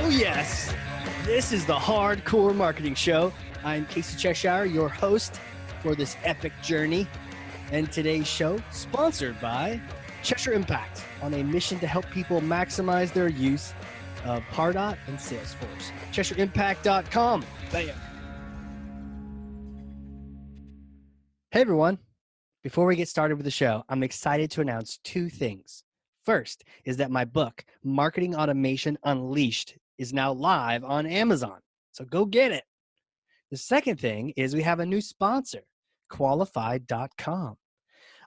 Oh yes, this is the Hardcore Marketing Show. I'm Casey Cheshire, your host for this epic journey. And today's show, sponsored by Cheshire Impact, on a mission to help people maximize their use of Pardot and Salesforce. CheshireImpact.com. Bam. Hey everyone. Before we get started with the show, I'm excited to announce two things. First is that my book, Marketing Automation Unleashed, is now live on Amazon. So go get it. The second thing is we have a new sponsor, Qualified.com.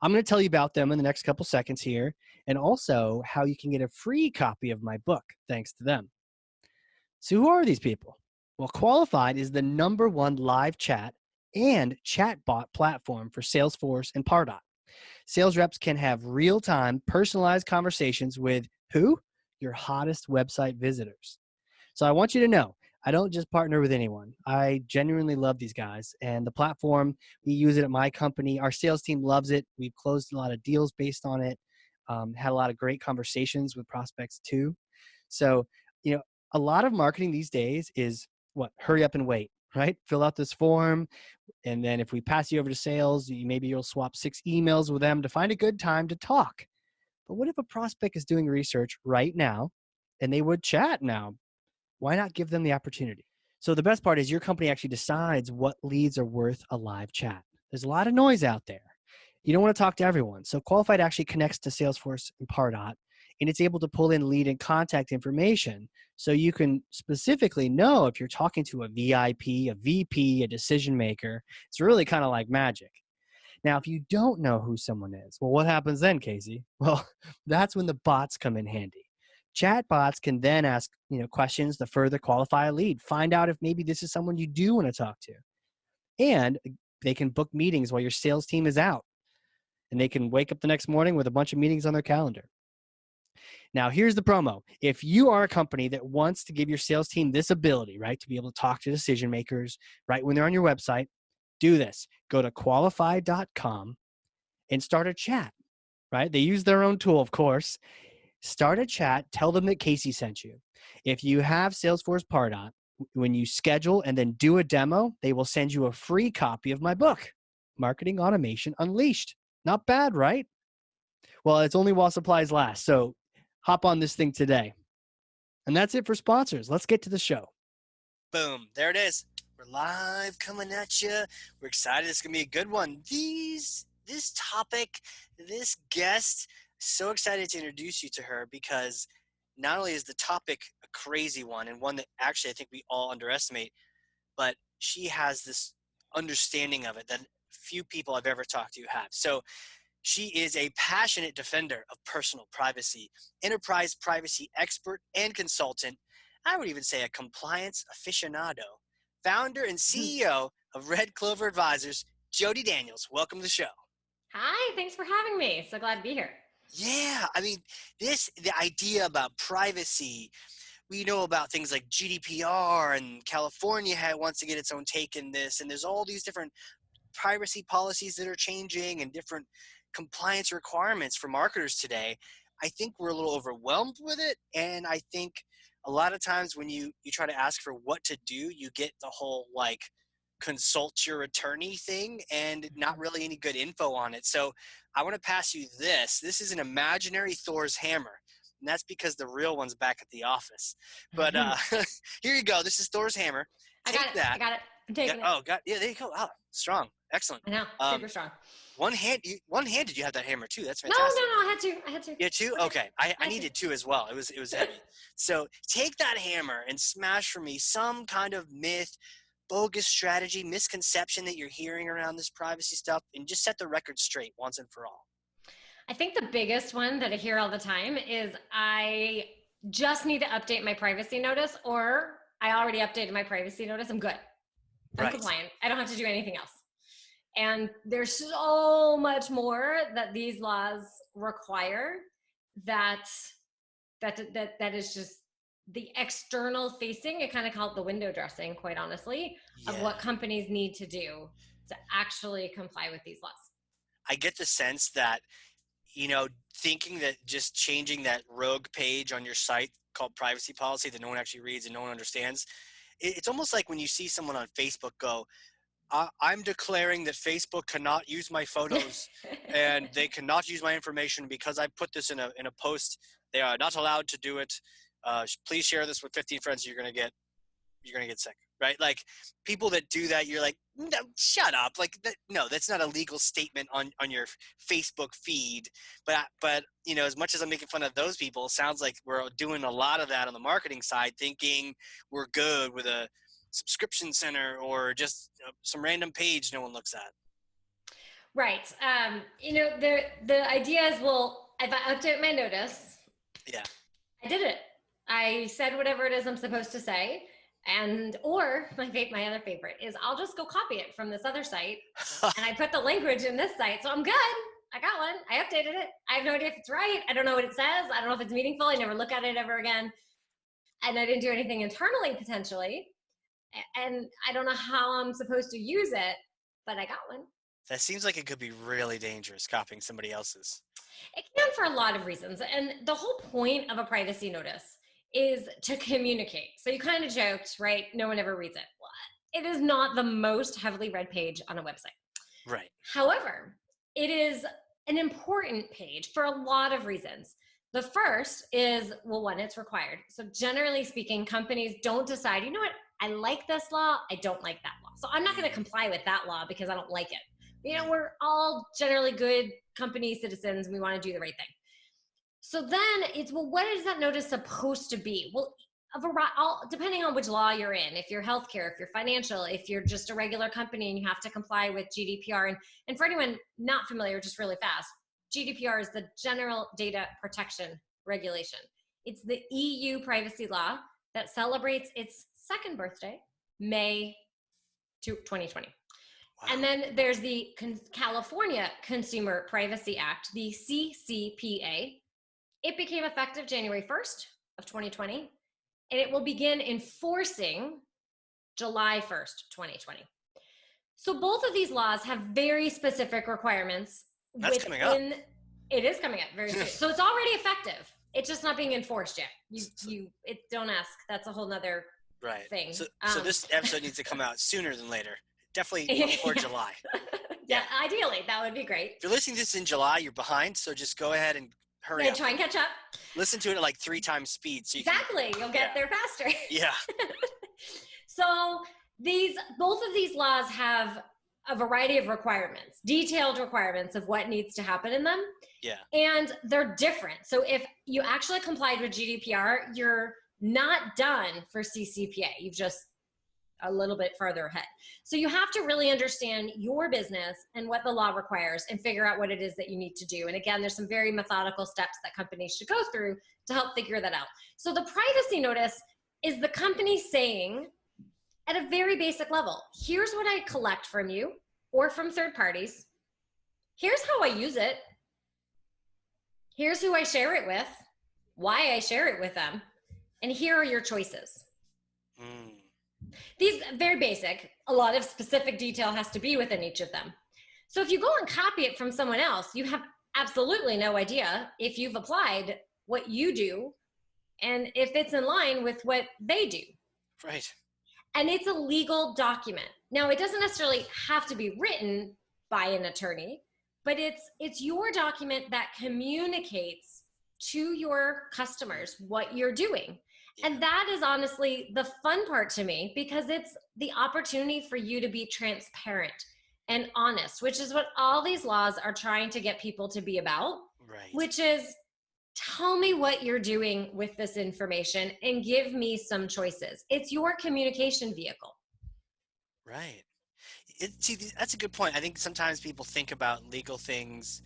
I'm going to tell you about them in the next couple seconds here, and also how you can get a free copy of my book thanks to them. So who are these people? Well, Qualified is the #1 live chat and chatbot platform for Salesforce and Pardot. Sales reps can have real-time, personalized conversations with who? Your hottest website visitors. So I want you to know, I don't just partner with anyone. I genuinely love these guys. And the platform, we use it at my company. Our sales team loves it. We've closed a lot of deals based on it, had a lot of great conversations with prospects too. So, a lot of marketing these days is what? Hurry up and wait, right? Fill out this form. And then if we pass you over to sales, maybe you'll swap 6 emails with them to find a good time to talk. But what if a prospect is doing research right now and they would chat now? Why not give them the opportunity? So the best part is your company actually decides what leads are worth a live chat. There's a lot of noise out there. You don't want to talk to everyone. So Qualified actually connects to Salesforce and Pardot, and it's able to pull in lead and contact information so you can specifically know if you're talking to a VIP, a VP, a decision maker. It's really kind of like magic. Now, if you don't know who someone is, well, what happens then, Casey? Well, that's when the bots come in handy. Chatbots can then ask questions to further qualify a lead, find out if maybe this is someone you do want to talk to. And they can book meetings while your sales team is out. And they can wake up the next morning with a bunch of meetings on their calendar. Now, here's the promo. If you are a company that wants to give your sales team this ability, right, to be able to talk to decision makers right when they're on your website, do this. Go to qualified.com and start a chat, right? They use their own tool, of course. Start a chat. Tell them that Casey sent you. If you have Salesforce Pardot, when you schedule and then do a demo, they will send you a free copy of my book, Marketing Automation Unleashed. Not bad, right? Well, it's only while supplies last. So hop on this thing today. And that's it for sponsors. Let's get to the show. Boom. There it is. We're live coming at you. We're excited. It's going to be a good one. This topic, this guest, so excited to introduce you to her because not only is the topic a crazy one and one that actually I think we all underestimate, but she has this understanding of it that few people I've ever talked to have. So she is a passionate defender of personal privacy, enterprise privacy expert and consultant. I would even say a compliance aficionado, founder and CEO of Red Clover Advisors, Jodi Daniels. Welcome to the show. Hi, thanks for having me. So glad to be here. Yeah, I mean, the idea about privacy, we know about things like GDPR, and California wants to get its own take in this, and there's all these different privacy policies that are changing and different compliance requirements for marketers today. I think we're a little overwhelmed with it, and I think a lot of times when you try to ask for what to do, you get the whole consult your attorney thing and not really any good info on it. So I want to pass you this. This is an imaginary Thor's hammer, and that's because the real one's back at the office. But here you go. This is Thor's hammer. I got it. I'm taking it. Oh, yeah, there you go. Oh, strong. Excellent. I know. Super strong. One-handed you have that hammer too. That's No, fantastic. I had to. You had two? Okay. I needed two as well. It was heavy. So take that hammer and smash for me some kind of myth, bogus strategy, misconception that you're hearing around this privacy stuff, and just set the record straight once and for all. I think the biggest one that I hear all the time is I just need to update my privacy notice, or I already updated my privacy notice. I'm good. I'm compliant. I don't have to do anything else. And there's so much more that these laws require that is just the external facing. I kind of call it the window dressing, quite honestly, of what companies need to do to actually comply with these laws. I get the sense that, thinking that just changing that rogue page on your site called privacy policy that no one actually reads and no one understands. It's almost like when you see someone on Facebook go, I'm declaring that Facebook cannot use my photos and they cannot use my information because I put this in a post. They are not allowed to do it. Please share this with 15 friends. You're going to get sick, right? Like people that do that, you're like, no, shut up. Like, no, that's not a legal statement on your Facebook feed. But as much as I'm making fun of those people, it sounds like we're doing a lot of that on the marketing side, thinking we're good with a subscription center or just some random page no one looks at. Right. The idea is, well, if I update my notice, yeah, I did it. I said whatever it is I'm supposed to say. Or my other favorite is I'll just go copy it from this other site and I put the language in this site. So I'm good. I got one. I updated it. I have no idea if it's right. I don't know what it says. I don't know if it's meaningful. I never look at it ever again. And I didn't do anything internally potentially. And I don't know how I'm supposed to use it, but I got one. That seems like it could be really dangerous, copying somebody else's. It can for a lot of reasons. And the whole point of a privacy notice is to communicate. So you kind of joked, right? No one ever reads it. Well, it is not the most heavily read page on a website. Right. However, it is an important page for a lot of reasons. The first is, well, one, it's required. So generally speaking, companies don't decide, you know what, I like this law, I don't like that law. So I'm not going to comply with that law because I don't like it. We're all generally good company citizens and we want to do the right thing. So then it's, well, what is that notice supposed to be? Well, depending on which law you're in, if you're healthcare, if you're financial, if you're just a regular company and you have to comply with GDPR. And for anyone not familiar, just really fast, GDPR is the General Data Protection Regulation. It's the EU privacy law that celebrates its second birthday, May 2020. Wow. And then there's the California Consumer Privacy Act, the CCPA. It became effective January 1st of 2020, and it will begin enforcing July 1st, 2020. So both of these laws have very specific requirements. That's coming up. It is coming up very soon. So it's already effective. It's just not being enforced yet. Don't ask. That's a whole nother thing. So this episode needs to come out sooner than later. Definitely before July. Yeah, ideally, that would be great. If you're listening to this in July, you're behind, so just go ahead and hurry up. Try and catch up. Listen to it at like 3 times speed. So you'll get there faster. Yeah. So both of these laws have a variety of requirements, detailed requirements of what needs to happen in them. Yeah. And they're different. So if you actually complied with GDPR, you're not done for CCPA. You've just a little bit further ahead. So you have to really understand your business and what the law requires and figure out what it is that you need to do. And again, there's some very methodical steps that companies should go through to help figure that out. So the privacy notice is the company saying at a very basic level, here's what I collect from you or from third parties. Here's how I use it. Here's who I share it with, why I share it with them, and here are your choices. These very basic, a lot of specific detail has to be within each of them. So if you go and copy it from someone else, you have absolutely no idea if you've applied what you do and if it's in line with what they do. Right. And it's a legal document. Now, it doesn't necessarily have to be written by an attorney, but it's your document that communicates to your customers what you're doing. Yeah. And that is honestly the fun part to me because it's the opportunity for you to be transparent and honest, which is what all these laws are trying to get people to be about, right. Which is tell me what you're doing with this information and give me some choices. It's your communication vehicle. Right. See, that's a good point. I think sometimes people think about legal things.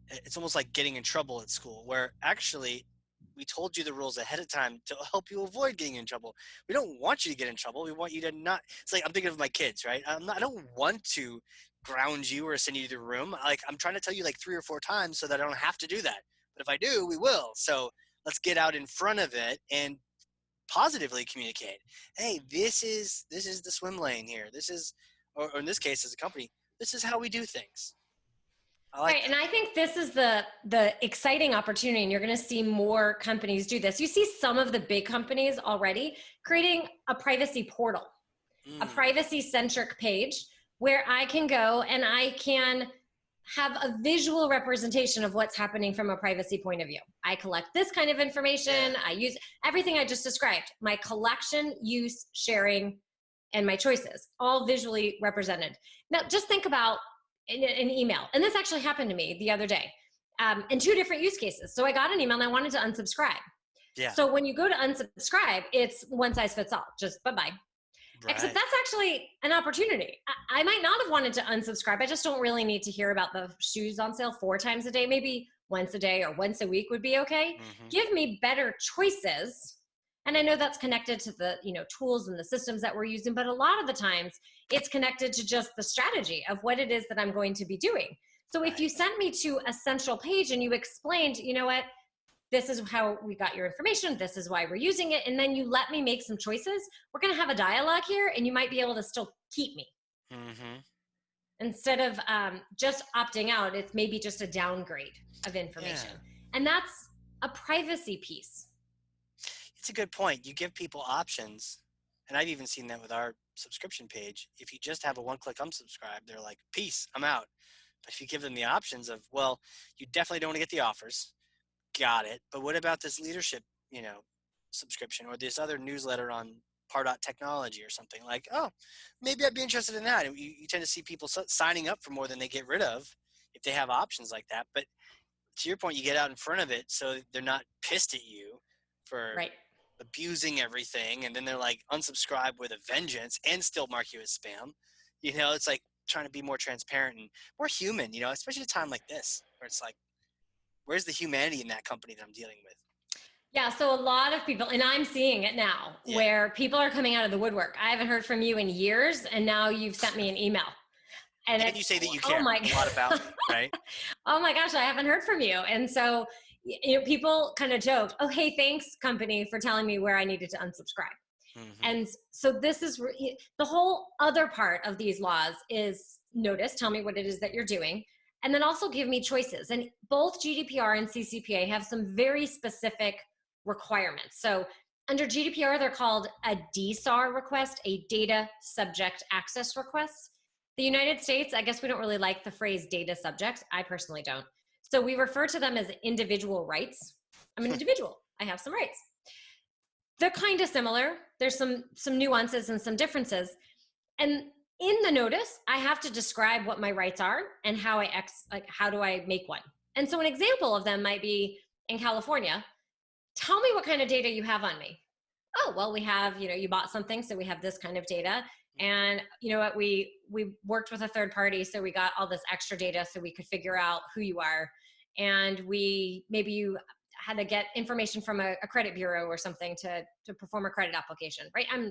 It's almost like getting in trouble at school, where actually we told you the rules ahead of time to help you avoid getting in trouble. We don't want you to get in trouble. We want you to not. It's like I'm thinking of my kids, right? I don't want to ground you or send you to the room. Like I'm trying to tell you like 3 or 4 times so that I don't have to do that. But if I do, we will. So let's get out in front of it and positively communicate. Hey, this is the swim lane here. This is, or in this case, as a company, this is how we do things. I like Right. that. And I think this is the exciting opportunity, and you're going to see more companies do this. You see some of the big companies already creating a privacy portal, a privacy centric page where I can go and I can have a visual representation of what's happening from a privacy point of view. I collect this kind of information. Yeah. I use everything I just described, my collection, use, sharing, and my choices, all visually represented. Now, just think about an email. And this actually happened to me the other day in two different use cases. So I got an email and I wanted to unsubscribe. Yeah. So when you go to unsubscribe, it's one size fits all, just bye-bye. Except Right. that's actually an opportunity. I might not have wanted to unsubscribe. I just don't really need to hear about the shoes on sale 4 times a day. Maybe once a day or once a week would be okay. Mm-hmm. Give me better choices. And I know that's connected to the tools and the systems that we're using, but a lot of the times it's connected to just the strategy of what it is that I'm going to be doing. So if you sent me to a central page and you explained, you know what, this is how we got your information, this is why we're using it, and then you let me make some choices, we're going to have a dialogue here and you might be able to still keep me. Mm-hmm. Instead of just opting out, it's maybe just a downgrade of information. Yeah. And that's a privacy piece. It's a good point. You give people options, and I've even seen that with our subscription page. If you just have a one-click unsubscribe, they're like, peace, I'm out. But if you give them the options of, well, you definitely don't want to get the offers, got it, but what about this leadership, subscription, or this other newsletter on Pardot technology or something, like, oh, maybe I'd be interested in that. And you tend to see people signing up for more than they get rid of if they have options like that. But to your point, you get out in front of it so they're not pissed at you for Right. abusing everything, and then they're like unsubscribe with a vengeance and still mark you as spam. It's like trying to be more transparent and more human, especially at a time like this where it's like, where's the humanity in that company that I'm dealing with? Yeah, so a lot of people, and I'm seeing it now, where people are coming out of the woodwork. I haven't heard from you in years, and now you've sent me an email. And you say that you oh care my a lot about me, right? oh my gosh, I haven't heard from you. And so people kind of joked, oh, hey, thanks, company, for telling me where I needed to unsubscribe. Mm-hmm. And so this is the whole other part of these laws is notice, tell me what it is that you're doing, and then also give me choices. And both GDPR and CCPA have some very specific requirements. So under GDPR, they're called a DSAR request, a data subject access request. The United States, I guess we don't really like the phrase data subject. I personally don't. So we refer to them as individual rights. I'm an individual. I have some rights. They're kind of similar. There's some nuances and some differences. And in the notice, I have to describe what my rights are and how how do I make one. And so an example of them might be in California, tell me what kind of data you have on me. Oh, well, we have, you bought something, so we have this kind of data. And you know what, we worked with a third party, so we got all this extra data so we could figure out who you are. And maybe you had to get information from a credit bureau or something to perform a credit application, right? I'm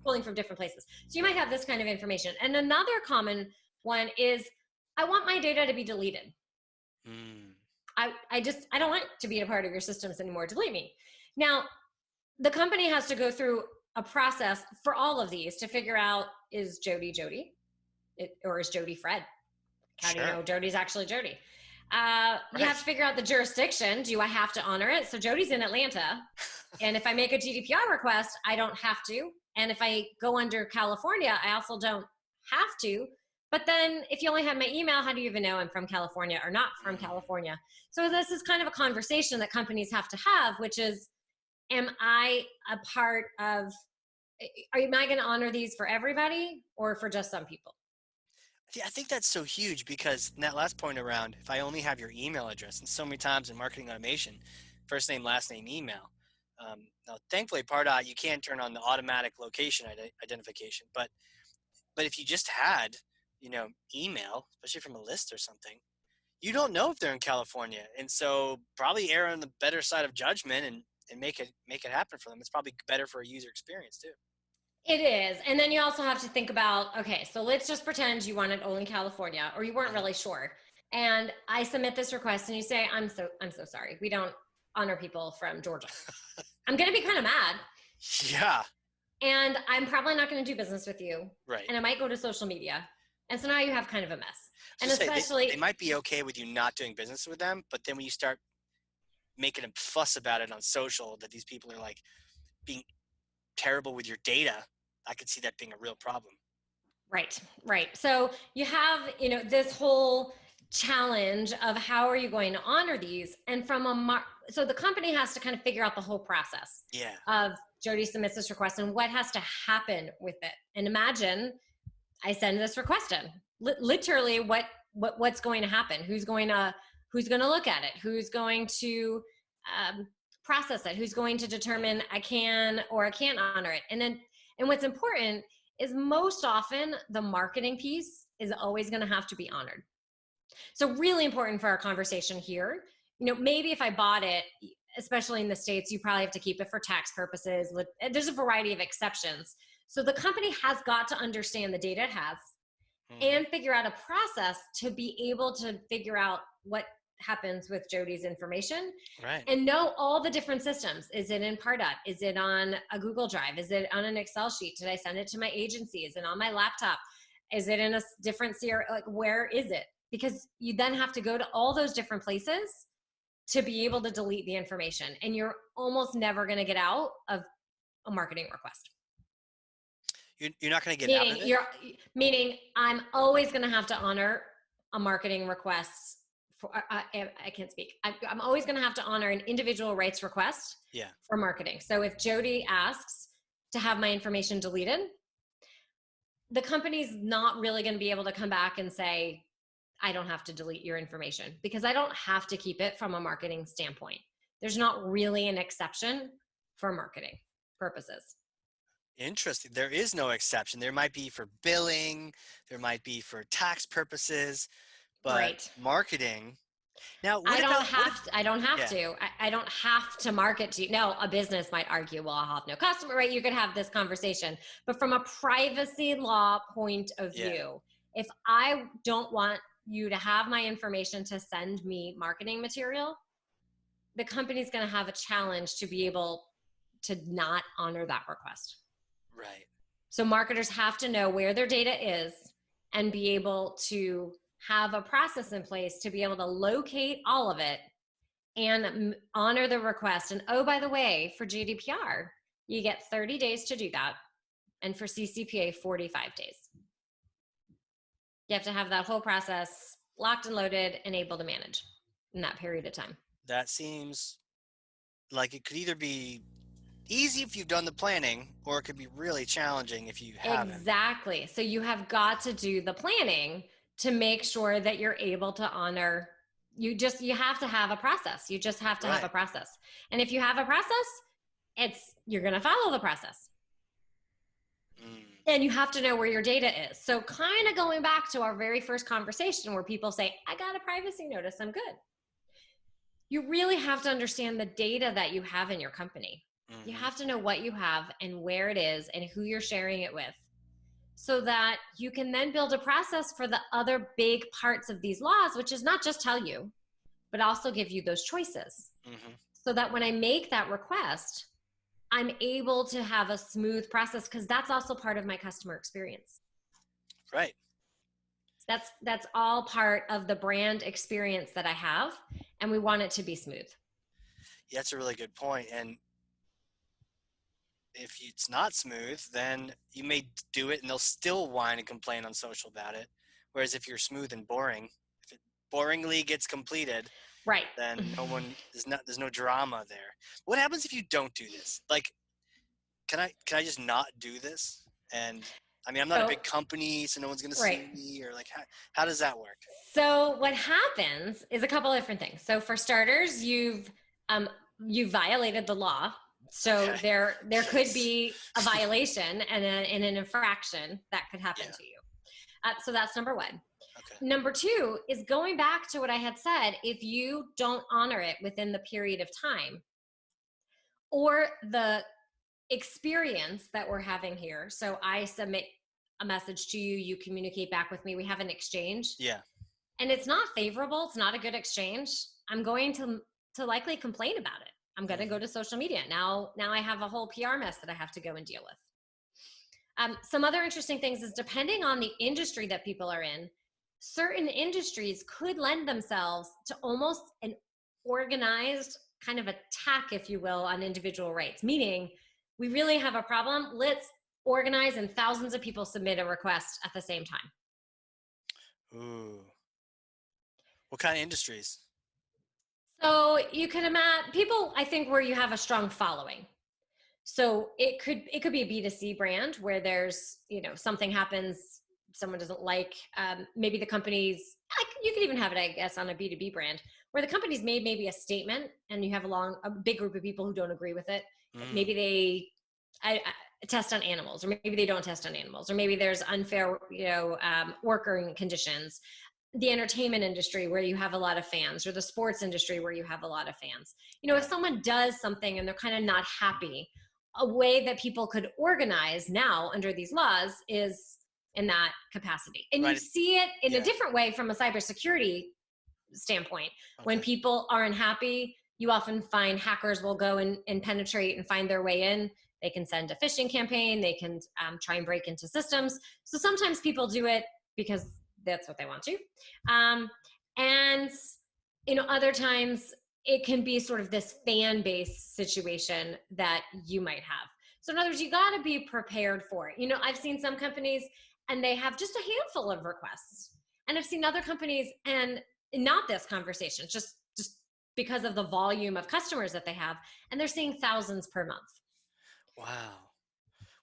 pulling from different places. So you might have this kind of information. And another common one is, I want my data to be deleted. I don't want to be a part of your systems anymore. Delete me. Now, the company has to go through a process for all of these to figure out, is Jodi Jodi? Or is Jodi Fred? How do you know Jodi's actually Jodi? You have to figure out the jurisdiction. Do I have to honor it? So Jodi's in Atlanta. And if I make a GDPR request, I don't have to. And if I go under California, I also don't have to. But then if you only have my email, how do you even know I'm from California or not from California? So this is kind of a conversation that companies have to have, which is, am I a part of, am I going to honor these for everybody or for just some people? Yeah, I think that's so huge, because in that last point around, if I only have your email address, and so many times in marketing automation, first name, last name, email. Now, thankfully, Pardot, you can turn on the automatic location identification, but if you just had, email, especially from a list or something, you don't know if they're in California, and so probably err on the better side of judgment and make it happen for them. It's probably better for a user experience too. It is. And then you also have to think about, okay, so let's just pretend you wanted only California, or you weren't really sure. And I submit this request and you say, I'm so sorry. We don't honor people from Georgia. I'm going to be kind of mad. Yeah. And I'm probably not going to do business with you. Right. And I might go to social media. And so now you have kind of a mess. And Just say especially they might be okay with you not doing business with them, but then when you start making a fuss about it on social, that these people are like being terrible with your data, I could see that being a real problem. Right, right. So you have, this whole challenge of how are you going to honor these? And so the company has to kind of figure out the whole process Yeah. of Jodi submits this request and what has to happen with it. And imagine I send this request in. Literally, what's going to happen? Who's going to look at it? Who's going to process it? Who's going to determine I can or I can't honor it? And what's important is most often the marketing piece is always going to have to be honored. So really important for our conversation here. Maybe if I bought it, especially in the States, you probably have to keep it for tax purposes. There's a variety of exceptions. So the company has got to understand the data it has and figure out a process to be able to figure out what happens with Jodi's information, right, and know all the different systems. Is it in Pardot? Is it on a Google Drive? Is it on an Excel sheet? Did I send it to my agency? Is it on my laptop? Is it in a different CRM? Like, where is it? Because you then have to go to all those different places to be able to delete the information. And you're almost never going to get out of a marketing request. You're not going to get out of it? Meaning I'm always going to have to honor a marketing request. I can't speak. I'm always going to have to honor an individual rights request for marketing. So if Jodi asks to have my information deleted, the company's not really going to be able to come back and say, I don't have to delete your information, because I don't have to keep it from a marketing standpoint. There's not really an exception for marketing purposes. Interesting. There is no exception. There might be for billing, there might be for tax purposes, but marketing. Now, I don't have to market to you. Now, a business might argue, well, I'll have no customer, right? You could have this conversation. But from a privacy law point of view, if I don't want you to have my information to send me marketing material, the company's going to have a challenge to be able to not honor that request. Right. So marketers have to know where their data is and be able to have a process in place to be able to locate all of it and honor the request. And oh, by the way, for GDPR, you get 30 days to do that. And for CCPA, 45 days. You have to have that whole process locked and loaded and able to manage in that period of time. That seems like it could either be easy if you've done the planning, or it could be really challenging if you haven't. Exactly. So you have got to do the planning to make sure that you're able to honor. You have to have a process. You just have to have a process. And if you have a process, you're going to follow the process. And you have to know where your data is. So kind of going back to our very first conversation where people say, I got a privacy notice, I'm good. You really have to understand the data that you have in your company. You have to know what you have and where it is and who you're sharing it with, so that you can then build a process for the other big parts of these laws, which is not just tell you, but also give you those choices. So that when I make that request, I'm able to have a smooth process, because that's also part of my customer experience. Right. That's all part of the brand experience that I have, and we want it to be smooth. Yeah, that's a really good point. And if it's not smooth, then you may do it and they'll still whine and complain on social about it. Whereas if you're smooth and boring, if it boringly gets completed, then there's no drama there. What happens if you don't do this? Like, can I just not do this? And I mean, I'm not a big company, so no one's going to sue me, or like, how does that work? So what happens is a couple of different things. So for starters, you've violated the law. So there could be a violation and an infraction that could happen to you. So that's number one. Number two is going back to what I had said. If you don't honor it within the period of time, or the experience that we're having here. So I submit a message to you, you communicate back with me, we have an exchange. Yeah. And it's not favorable, it's not a good exchange. I'm going to likely complain about it. I'm going to go to social media. Now I have a whole PR mess that I have to go and deal with. Some other interesting things is depending on the industry that people are in, certain industries could lend themselves to almost an organized kind of attack, if you will, on individual rights. Meaning, we really have a problem. Let's organize and thousands of people submit a request at the same time. Ooh. What kind of industries? So you can imagine people, I think, where you have a strong following. So it could be a B2C brand where there's, something happens, someone doesn't like, maybe the company's, you could even have it, I guess, on a B2B brand where the company's made maybe a statement and you have a big group of people who don't agree with it. Maybe they test on animals, or maybe they don't test on animals, or maybe there's unfair, working conditions. The entertainment industry where you have a lot of fans, or the sports industry where you have a lot of fans. If someone does something and they're kind of not happy, a way that people could organize now under these laws is in that capacity. And you see it in a different way from a cybersecurity standpoint. When people aren't happy, you often find hackers will go and penetrate and find their way in. They can send a phishing campaign. They can try and break into systems. So sometimes people do it because that's what they want to. And other times it can be sort of this fan-based situation that you might have. So in other words, you got to be prepared for it. I've seen some companies and they have just a handful of requests. And I've seen other companies and not this conversation, just because of the volume of customers that they have, and they're seeing thousands per month. Wow.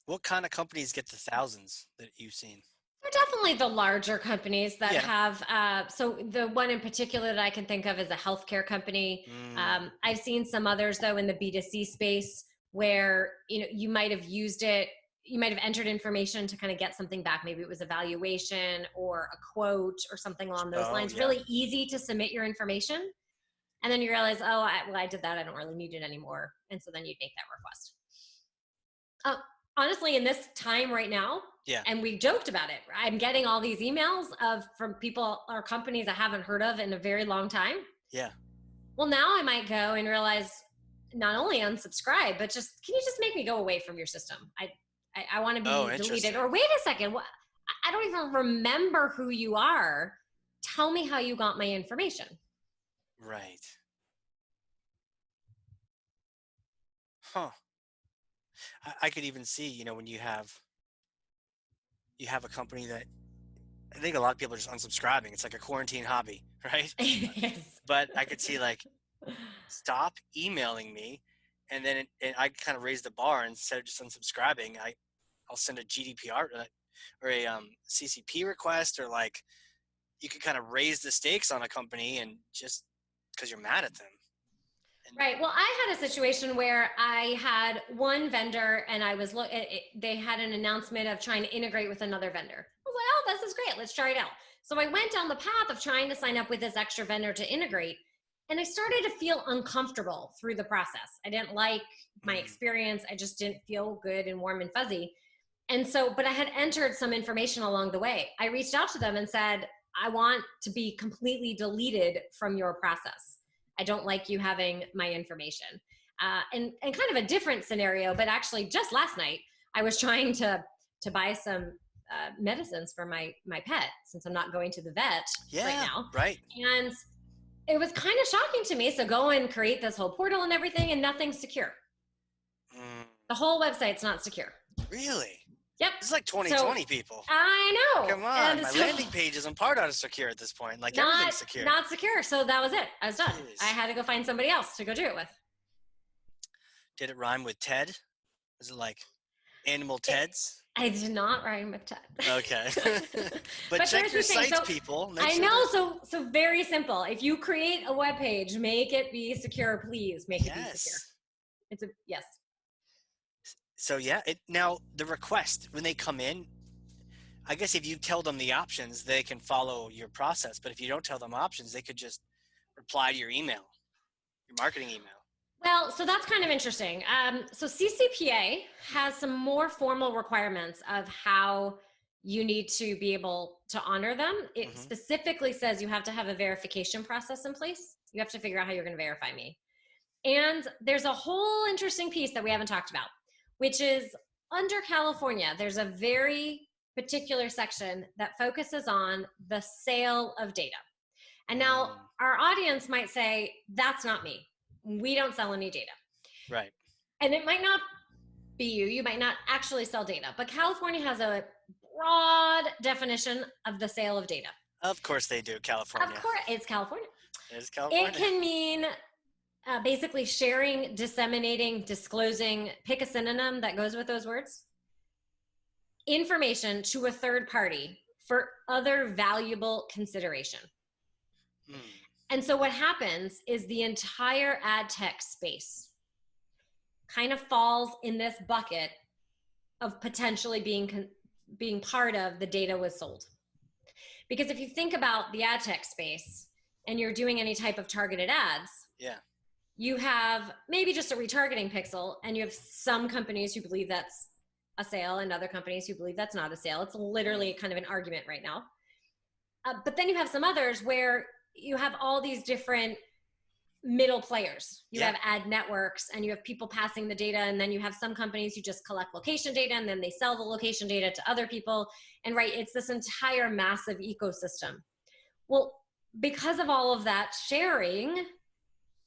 What kind of companies get the thousands that you've seen? They're definitely the larger companies that have, so the one in particular that I can think of is a healthcare company. I've seen some others though in the B2C space where, you might have used it, you might have entered information to kind of get something back. Maybe it was a valuation or a quote or something along those lines. Yeah. Really easy to submit your information. And then you realize, I did that. I don't really need it anymore. And so then you'd make that request. Honestly, in this time right now, and we joked about it, I'm getting all these emails from people or companies I haven't heard of in a very long time. Yeah. Well, now I might go and realize not only unsubscribe, but can you just make me go away from your system? I want to be deleted. Or wait a second, I don't even remember who you are. Tell me how you got my information. Right. Huh. I could even see, when you have a company that I think a lot of people are just unsubscribing. It's like a quarantine hobby, right? Yes. But I could see stop emailing me, and then I kind of raise the bar. Instead of just unsubscribing, I'll send a GDPR or a CCP request, or you could kind of raise the stakes on a company and just because you're mad at them. Right. Well, I had a situation where I had one vendor and they had an announcement of trying to integrate with another vendor. I was like, this is great. Let's try it out. So I went down the path of trying to sign up with this extra vendor to integrate. And I started to feel uncomfortable through the process. I didn't like my experience. I just didn't feel good and warm and fuzzy. And so, but I had entered some information along the way. I reached out to them and said, I want to be completely deleted from your process. I don't like you having my information. And kind of a different scenario, but actually just last night, I was trying to buy some medicines for my pet since I'm not going to the vet right now. Right. And it was kind of shocking to me. So go and create this whole portal and everything, and nothing's secure. The whole website's not secure. Really? Yep. It's like 2020 people. I know. Come on. My landing page isn't part out of secure at this point. Everything's secure. Not secure. So that was it. I was done. Jeez. I had to go find somebody else to go do it with. Did it rhyme with Ted? Is it like Animal Teds? I did not rhyme with Ted. Okay. but check your sites, people. I know. So very simple. If you create a web page, make it be secure, please. Make it be secure. Yes. So now the request, when they come in, I guess if you tell them the options, they can follow your process. But if you don't tell them options, they could just reply to your email, your marketing email. Well, so that's kind of interesting. So CCPA has some more formal requirements of how you need to be able to honor them. It specifically says you have to have a verification process in place. You have to figure out how you're going to verify me. And there's a whole interesting piece that we haven't talked about, which is under California, there's a very particular section that focuses on the sale of data. And now our audience might say, that's not me. We don't sell any data. Right. And it might not be you. You might not actually sell data. But California has a broad definition of the sale of data. Of course they do, California. Of course, it's California. It is California. It can mean basically sharing, disseminating, disclosing, pick a synonym that goes with those words, information to a third party for other valuable consideration. And so what happens is the entire ad tech space kind of falls in this bucket of potentially being part of the data was sold. Because if you think about the ad tech space and you're doing any type of targeted ads, you have maybe just a retargeting pixel, and you have some companies who believe that's a sale and other companies who believe that's not a sale. It's literally kind of an argument right now. But then you have some others where you have all these different middle players. You have ad networks, and you have people passing the data, and then you have some companies who just collect location data and then they sell the location data to other people. And it's this entire massive ecosystem. Well, because of all of that sharing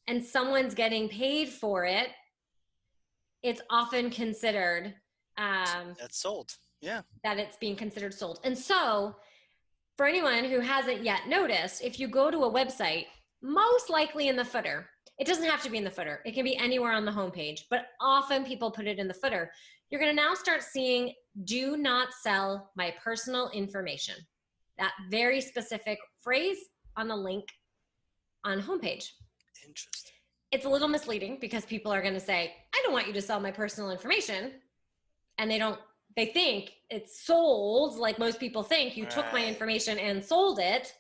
and someone's getting paid for it, it's often considered that's sold. Yeah. That it's being considered sold. And so for anyone who hasn't yet noticed, if you go to a website, most likely in the footer, it doesn't have to be in the footer. It can be anywhere on the homepage, but often people put it in the footer. You're going to now start seeing, do not sell my personal information. That very specific phrase on the link on homepage. Interesting. It's a little misleading because people are going to say, I don't want you to sell my personal information. And they think it's sold, like most people think. You took my information and sold it.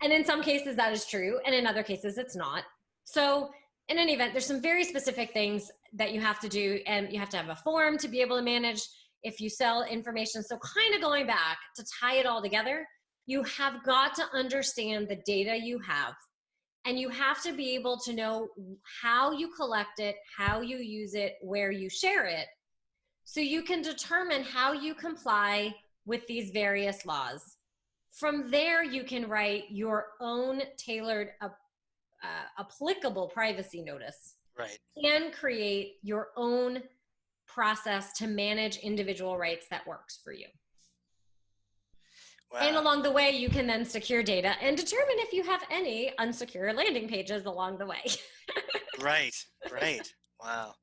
And in some cases that is true. And in other cases it's not. So in any event, there's some very specific things that you have to do, and you have to have a form to be able to manage if you sell information. So kind of going back to tie it all together, you have got to understand the data you have, and you have to be able to know how you collect it, how you use it, where you share it, so you can determine how you comply with these various laws. From there, you can write your own tailored, applicable privacy notice. Right. And create your own process to manage individual rights that works for you. Wow. And along the way, you can then secure data and determine if you have any unsecure landing pages along the way. Right. Wow.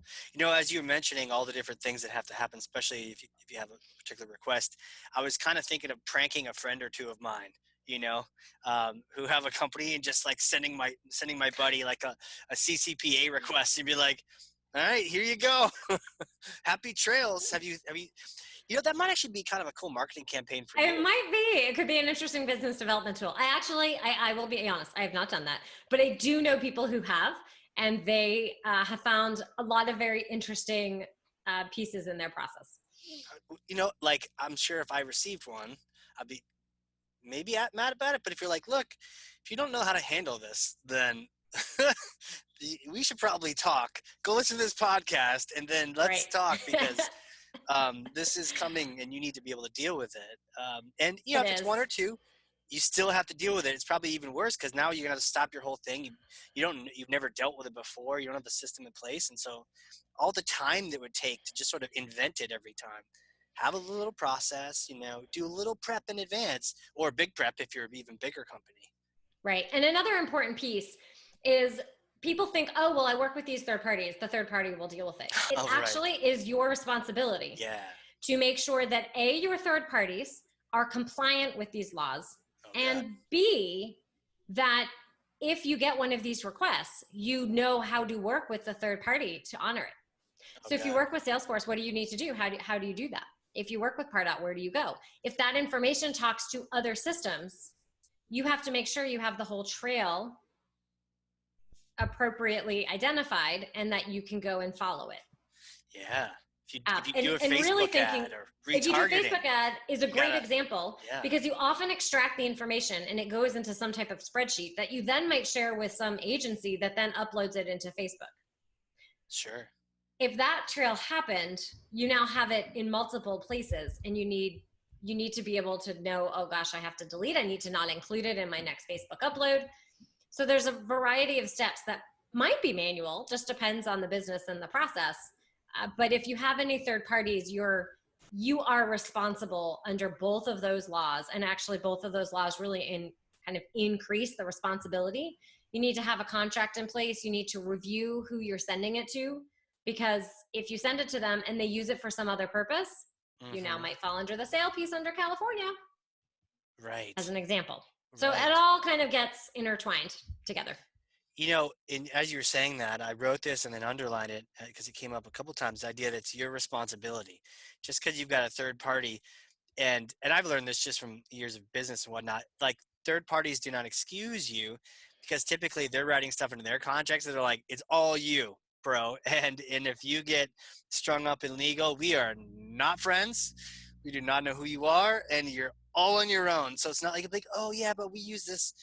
As you were mentioning all the different things that have to happen, especially if you have a particular request, I was kind of thinking of pranking a friend or two of mine, who have a company, and just like sending my buddy like a CCPA request and be like, all right, here you go. Happy trails. Have you, that might actually be kind of a cool marketing campaign for you. It might be. It could be an interesting business development tool. I will be honest, I have not done that, but I do know people who have, and they have found a lot of very interesting pieces in their process. I'm sure if I received one, I'd be maybe mad about it. But if you're like, look, if you don't know how to handle this, then we should probably talk. Go listen to this podcast, and then let's talk, because this is coming and you need to be able to deal with it. And if it's one or two, you still have to deal with it. It's probably even worse because now you're gonna have to stop your whole thing. You've never dealt with it before. You don't have the system in place, and so all the time that would take to just sort of invent it every time. Have a little process, do a little prep in advance, or big prep if you're an even bigger company. Right. And another important piece is people think, oh, well, I work with these third parties. The third party will deal with it. It actually is your responsibility to make sure that A, your third parties are compliant with these laws, and B, that if you get one of these requests, you know how to work with the third party to honor it. So if you work with Salesforce, what do you need to do? How do you do that? If you work with Pardot, where do you go? If that information talks to other systems, you have to make sure you have the whole trail appropriately identified and that you can go and follow it. Yeah. If you do a Facebook ad or retargeting. If you do a Facebook ad is a great example because you often extract the information and it goes into some type of spreadsheet that you then might share with some agency that then uploads it into Facebook. Sure. if that trail happened, you now have it in multiple places, and you need to be able to know, oh gosh, I have to delete, I need to not include it in my next Facebook upload. So there's a variety of steps that might be manual, just depends on the business and the process. But if you have any third parties, you are responsible under both of those laws, and actually both of those laws really kind of increase the responsibility. You need to have a contract in place. You need to review who you're sending it to, because if you send it to them and they use it for some other purpose, you now might fall under the sale piece under California. Right. As an example. So it all kind of gets intertwined together. You know, as you were saying that, I wrote this and then underlined it because it came up a couple of times, the idea that it's your responsibility. Just because you've got a third party, and I've learned this just from years of business and whatnot, like third parties do not excuse you, because typically they're writing stuff into their contracts that are like, it's all you, bro. And if you get strung up in legal, we are not friends. We do not know who you are, and you're all on your own. So it's not like, oh yeah, but we use this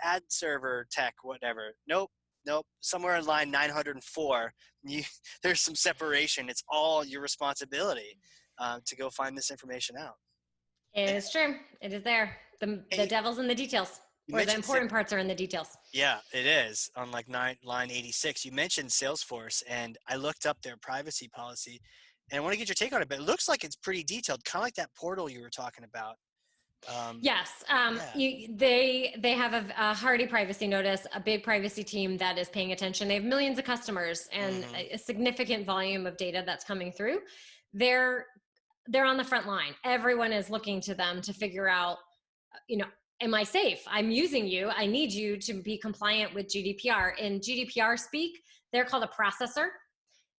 ad server tech, whatever. Nope. Somewhere in line 904, there's some separation. It's all your responsibility to go find this information out. It is true. It is there. The devil's in the details, or the important parts are in the details. Yeah, it is. On like line 86, you mentioned Salesforce, and I looked up their privacy policy, and I want to get your take on it, but it looks like it's pretty detailed, kind of like that portal you were talking about. Yes, they have a hardy privacy notice, a big privacy team that is paying attention. They have millions of customers and a significant volume of data that's coming through. They're on the front line. Everyone is looking to them to figure out, am I safe? I'm using you. I need you to be compliant with GDPR. In GDPR speak, they're called a processor.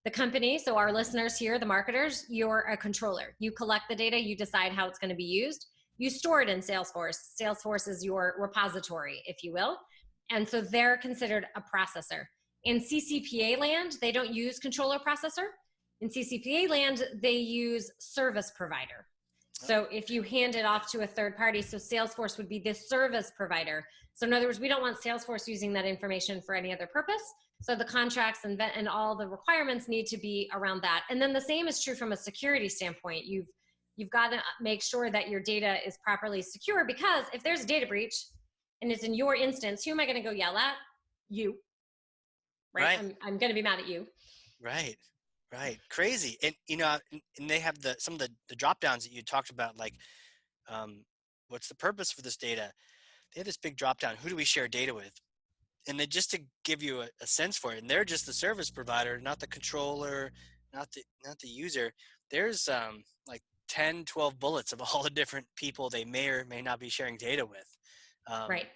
The company, so our listeners here, the marketers, you're a controller. You collect the data, you decide how it's going to be used. You store it in Salesforce. Salesforce is your repository, if you will. And so they're considered a processor. In CCPA land, they don't use controller processor. In CCPA land, they use service provider. So if you hand it off to a third party, so Salesforce would be the service provider. So in other words, we don't want Salesforce using that information for any other purpose. So the contracts and all the requirements need to be around that. And then the same is true from a security standpoint. You've got to make sure that your data is properly secure, because if there's a data breach and it's in your instance, who am I going to go yell at? You. Right? I'm going to be mad at you. Right. Crazy. And, and they have some of the drop downs that you talked about, like, what's the purpose for this data? They have this big drop down. Who do we share data with? And they, just to give you a sense for it, and they're just the service provider, not the controller, not the user. There's like 10, 12 bullets of all the different people they may or may not be sharing data with. Right.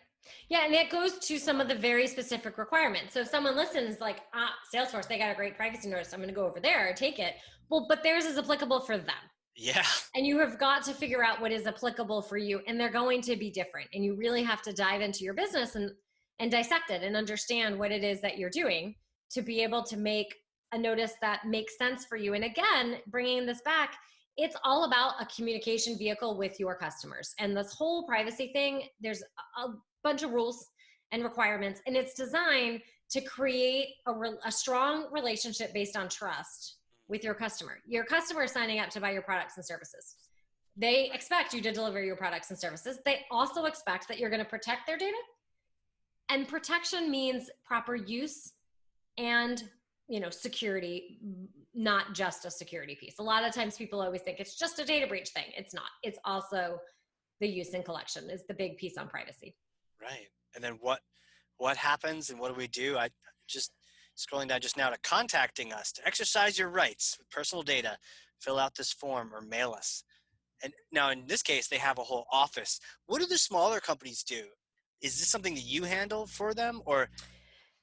Yeah, and it goes to some of the very specific requirements. So if someone listens like, Salesforce, they got a great privacy notice, I'm going to go over there and take it. Well, but theirs is applicable for them. Yeah. And you have got to figure out what is applicable for you, and they're going to be different. And you really have to dive into your business and dissect it and understand what it is that you're doing to be able to make a notice that makes sense for you. And again, bringing this back, it's all about a communication vehicle with your customers. And this whole privacy thing, there's a bunch of rules and requirements, and it's designed to create a strong relationship based on trust with your customer. Your customer is signing up to buy your products and services. They expect you to deliver your products and services. They also expect that you're going to protect their data. And protection means proper use and, security, not just a security piece. A lot of times people always think it's just a data breach thing. It's not. It's also the use and collection is the big piece on privacy. Right. And then what happens and what do we do? I just scrolling down just now to contacting us to exercise your rights with personal data, fill out this form or mail us. And now in this case, they have a whole office. What do the smaller companies do? Is this something that you handle for them, or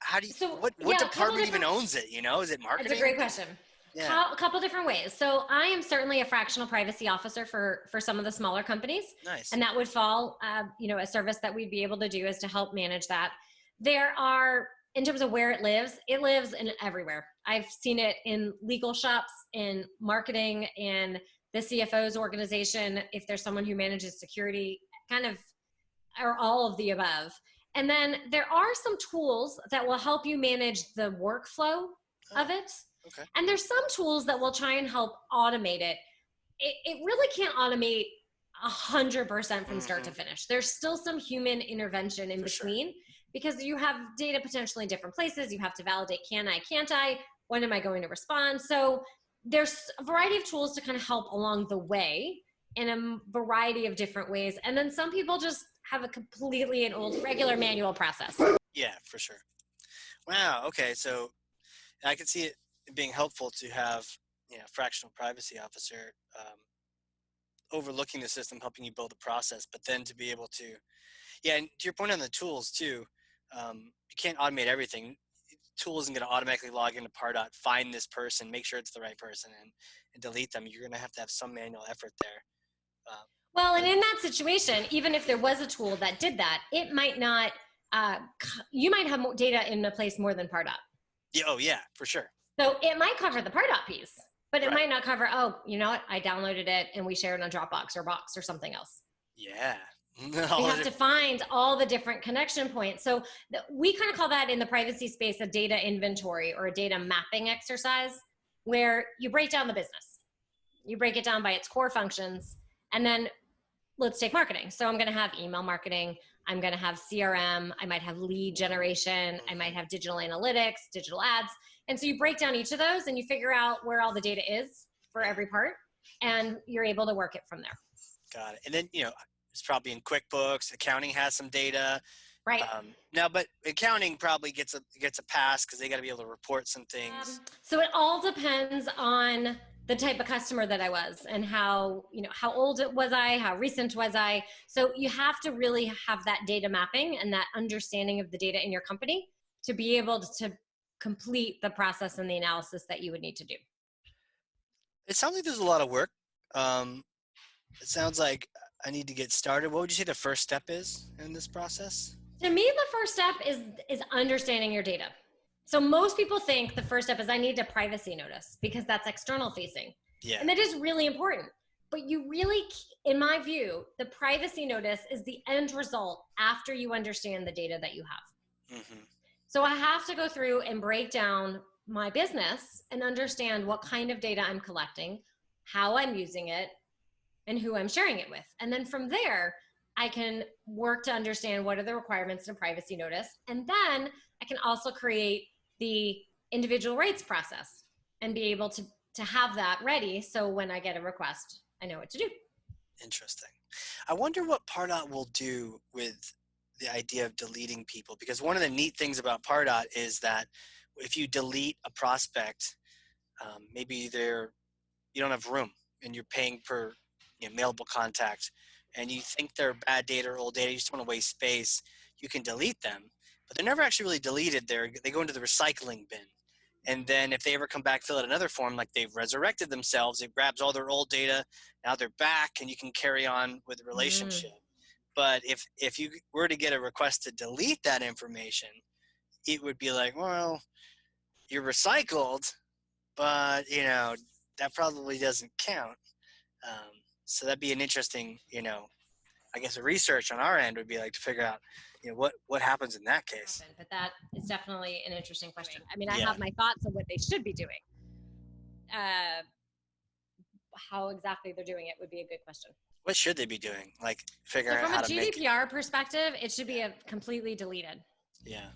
how do you, what department even owns it? Is it marketing? That's a great question. Yeah. A couple different ways. So I am certainly a fractional privacy officer for some of the smaller companies. Nice. And that would fall, a service that we'd be able to do is to help manage that. There are, in terms of where it lives in everywhere. I've seen it in legal shops, in marketing, in the CFO's organization, if there's someone who manages security, kind of, or all of the above. And then there are some tools that will help you manage the workflow of it. Okay. And there's some tools that will try and help automate it. It really can't automate 100% from start to finish. There's still some human intervention in between because you have data potentially in different places. You have to validate, can I, can't I? When am I going to respond? So there's a variety of tools to kind of help along the way in a variety of different ways. And then some people just have a completely an old regular manual process. Yeah, for sure. Wow. Okay. So I can see it being helpful to have, fractional privacy officer overlooking the system, helping you build a process, but then to be able to, and to your point on the tools too, you can't automate everything. Tool isn't going to automatically log into Pardot, find this person, make sure it's the right person, and delete them. You're going to have some manual effort there. Well, and in that situation, even if there was a tool that did that, it might not, you might have more data in a place more than Pardot. Yeah, oh yeah, for sure. So it might cover the Pardot piece, but it might not cover, oh, you know what? I downloaded it and we shared it on Dropbox or Box or something else. Yeah. We have to find all the different connection points. So we kind of call that in the privacy space a data inventory or a data mapping exercise where you break down the business. You break it down by its core functions. And then let's take marketing. So I'm going to have email marketing. I'm going to have CRM. I might have lead generation. I might have digital analytics, digital ads. And so you break down each of those and you figure out where all the data is for every part. And you're able to work it from there. Got it. And then, it's probably in QuickBooks. Accounting has some data. Right. Now, but accounting probably gets a pass because they got to be able to report some things. So it all depends on the type of customer that I was and how old was I, how recent was I. So you have to really have that data mapping and that understanding of the data in your company to be able to complete the process and the analysis that you would need to do. It sounds like there's a lot of work. It sounds like I need to get started. What would you say the first step is in this process? To me, the first step is understanding your data. So most people think the first step is I need a privacy notice because that's external facing. Yeah. And that is really important. But you really, in my view, the privacy notice is the end result after you understand the data that you have. Mm-hmm. So I have to go through and break down my business and understand what kind of data I'm collecting, how I'm using it, and who I'm sharing it with. And then from there, I can work to understand what are the requirements in a privacy notice. And then I can also create the individual rights process and be able to have that ready. So when I get a request, I know what to do. Interesting. I wonder what Pardot will do with the idea of deleting people, because one of the neat things about Pardot is that if you delete a prospect, maybe you don't have room and you're paying per mailable contact, and you think they're bad data or old data, you just don't want to waste space, you can delete them, but they're never actually really deleted. They go into the recycling bin. And then if they ever come back, fill out another form, like they've resurrected themselves, it grabs all their old data, now they're back, and you can carry on with the relationship. But if you were to get a request to delete that information, it would be like, well, you're recycled, but that probably doesn't count. So that'd be an interesting, I guess a research on our end would be like to figure out, what happens in that case. But that is definitely an interesting question. I mean, I have my thoughts on what they should be doing. How exactly they're doing it would be a good question. What should they be doing? Like figuring out how to make it. From a GDPR perspective, it should be completely deleted. Yeah.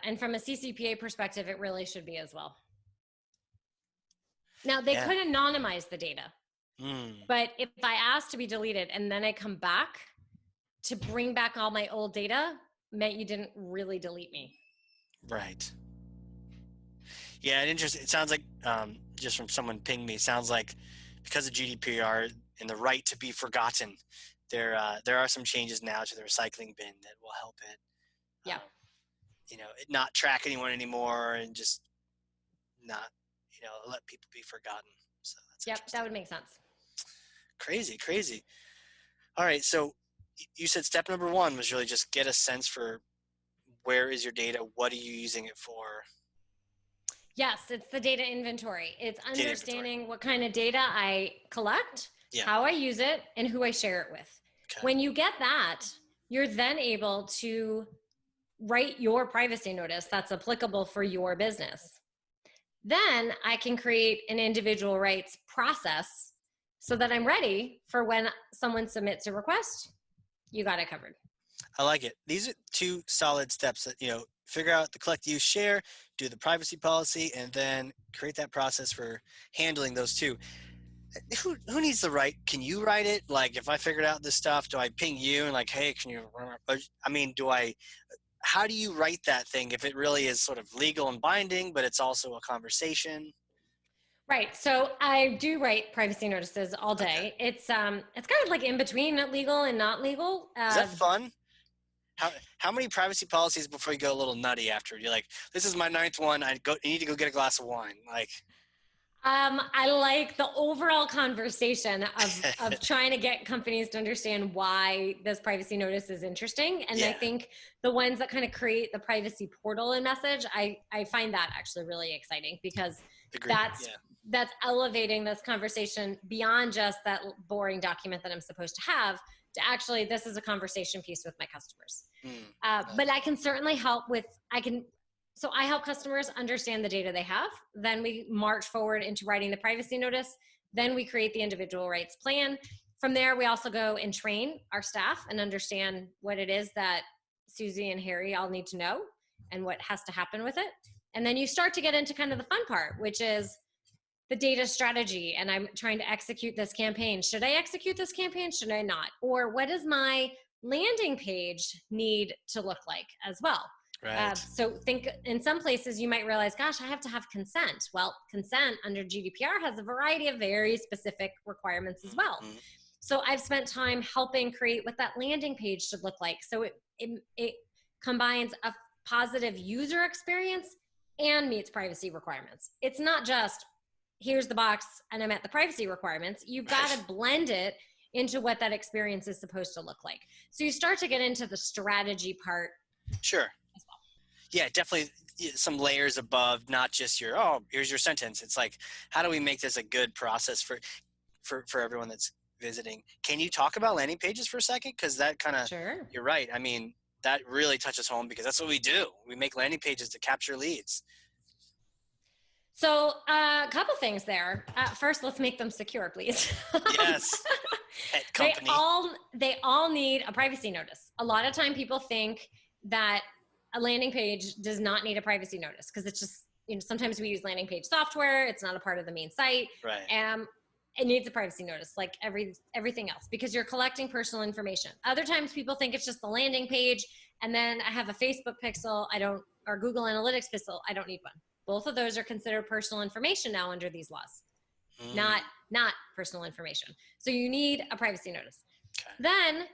And from a CCPA perspective, it really should be as well. Now, they could anonymize the data. But if I ask to be deleted and then I come back to bring back all my old data, meant you didn't really delete me. Right. Yeah, and interesting. It sounds like, just from someone pinged me, it sounds like because of GDPR and the right to be forgotten, there are some changes now to the recycling bin that will help it. Yeah. It not track anyone anymore and just not, let people be forgotten. So that's that would make sense. Crazy. All right. So you said step number 1 was really just get a sense for where is your data? What are you using it for? Yes, it's the data inventory. It's understanding what kind of data I collect, how I use it, and who I share it with. Okay. When you get that, you're then able to write your privacy notice that's applicable for your business. Then I can create an individual rights process so that I'm ready for when someone submits a request. You got it covered. I like it. These are two solid steps that, figure out the collect, use, share, do the privacy policy, and then create that process for handling those two. Who needs to write? Can you write it? Like, if I figured out this stuff, do I ping you and like, hey, can you, I mean, how do you write that thing if it really is sort of legal and binding, but it's also a conversation? Right. So I do write privacy notices all day. Okay. It's kind of like in between legal and not legal. Is that fun? How many privacy policies before you go a little nutty after? You're like, this is my 9th one. I need to go get a glass of wine. Like, I like the overall conversation of trying to get companies to understand why this privacy notice is interesting. And I think the ones that kind of create the privacy portal and message, I find that actually really exciting because that's elevating this conversation beyond just that boring document that I'm supposed to have to actually, this is a conversation piece with my customers. But I can certainly help so I help customers understand the data they have. Then we march forward into writing the privacy notice. Then we create the individual rights plan. From there, we also go and train our staff and understand what it is that Susie and Harry all need to know and what has to happen with it. And then you start to get into kind of the fun part, which is the data strategy. And I'm trying to execute this campaign. Should I execute this campaign? Should I not? Or what does my landing page need to look like as well? right. So think in some places you might realize, gosh, I have to have consent. Well, consent under GDPR has a variety of very specific requirements as well. Mm-hmm. So I've spent time helping create what that landing page should look like. So it combines a positive user experience and meets privacy requirements. It's not just, here's the box and I met the privacy requirements. You've got to blend it into what that experience is supposed to look like. So you start to get into the strategy part. Sure. As well. Yeah, definitely some layers above, not just here's your sentence. It's like, how do we make this a good process for everyone that's visiting? Can you talk about landing pages for a second? Because that kind of, sure. You're right. I mean, that really touches home because that's what we do. We make landing pages to capture leads. So a couple things there. First, let's make them secure, please. Yes. Pet company. They all need a privacy notice. A lot of time people think that a landing page does not need a privacy notice because it's just, sometimes we use landing page software. It's not a part of the main site. Right. It needs a privacy notice like everything else because you're collecting personal information. Other times people think it's just the landing page and then I have a Facebook pixel, or Google Analytics pixel, I don't need one. Both of those are considered personal information now under these laws, not personal information. So you need a privacy notice. Okay. Then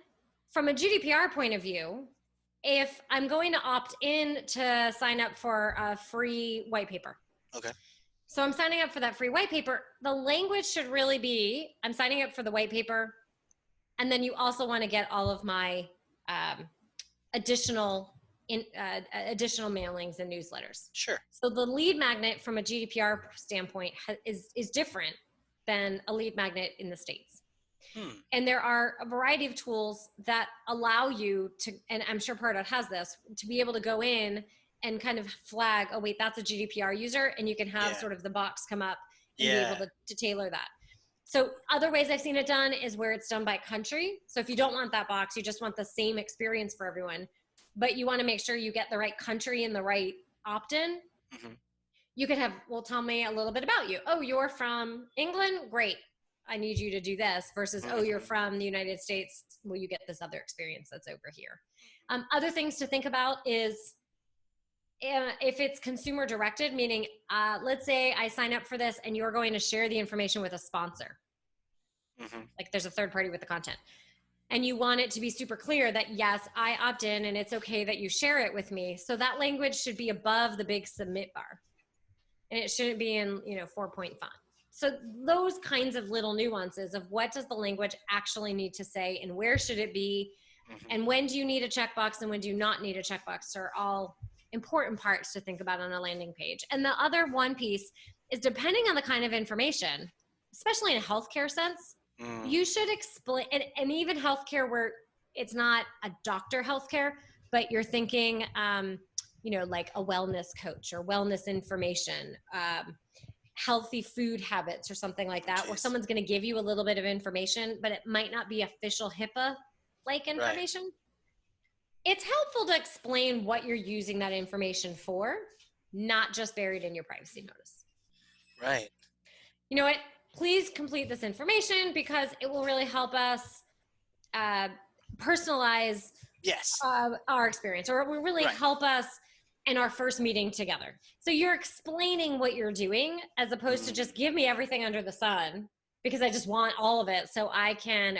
from a GDPR point of view, if I'm going to opt in to sign up for a free white paper. Okay. So I'm signing up for that free white paper. The language should really be, I'm signing up for the white paper. And then you also want to get all of my additional mailings and newsletters. Sure. So the lead magnet from a GDPR standpoint is different than a lead magnet in the States. And there are a variety of tools that allow you to, and I'm sure Pardot has this, to be able to go in and kind of flag, oh wait, that's a GDPR user, and you can have sort of the box come up and be able to tailor that. So other ways I've seen it done is where it's done by country. So if you don't want that box, you just want the same experience for everyone, but you want to make sure you get the right country and the right opt-in. Mm-hmm. You could have, well, tell me a little bit about you. Oh, you're from England? Great. I need you to do this versus, oh, you're from the United States. Will you get this other experience that's over here? Other things to think about is if it's consumer directed, meaning let's say I sign up for this and you're going to share the information with a sponsor. Mm-hmm. Like there's a third party with the content. And you want it to be super clear that, yes, I opt in and it's okay that you share it with me. So that language should be above the big submit bar. And it shouldn't be in, 4-point font. So those kinds of little nuances of what does the language actually need to say and where should it be, and when do you need a checkbox and when do you not need a checkbox are all important parts to think about on a landing page. And the other one piece is depending on the kind of information, especially in a healthcare sense, you should explain, and even healthcare where it's not a doctor healthcare, but you're thinking like a wellness coach or wellness information, healthy food habits or something like that, where someone's going to give you a little bit of information, but it might not be official HIPAA-like information. Right. It's helpful to explain what you're using that information for, not just buried in your privacy notice. Right. You know what? Please complete this information because it will really help us personalize our experience, or it will really help us in our first meeting together. So you're explaining what you're doing as opposed to just give me everything under the sun because I just want all of it so I can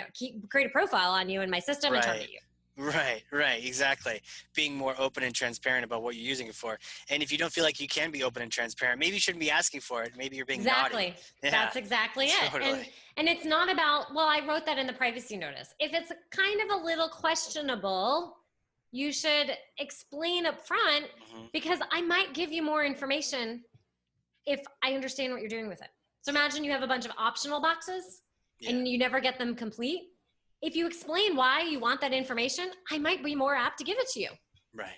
create a profile on you in my system and target you. Right, exactly. Being more open and transparent about what you're using it for. And if you don't feel like you can be open and transparent, maybe you shouldn't be asking for it. Maybe you're being naughty. Yeah, that's exactly it. Totally. And it's not about, well, I wrote that in the privacy notice. If it's kind of a little questionable, you should explain up front because I might give you more information if I understand what you're doing with it. So imagine you have a bunch of optional boxes and you never get them complete. If you explain why you want that information, I might be more apt to give it to you. Right.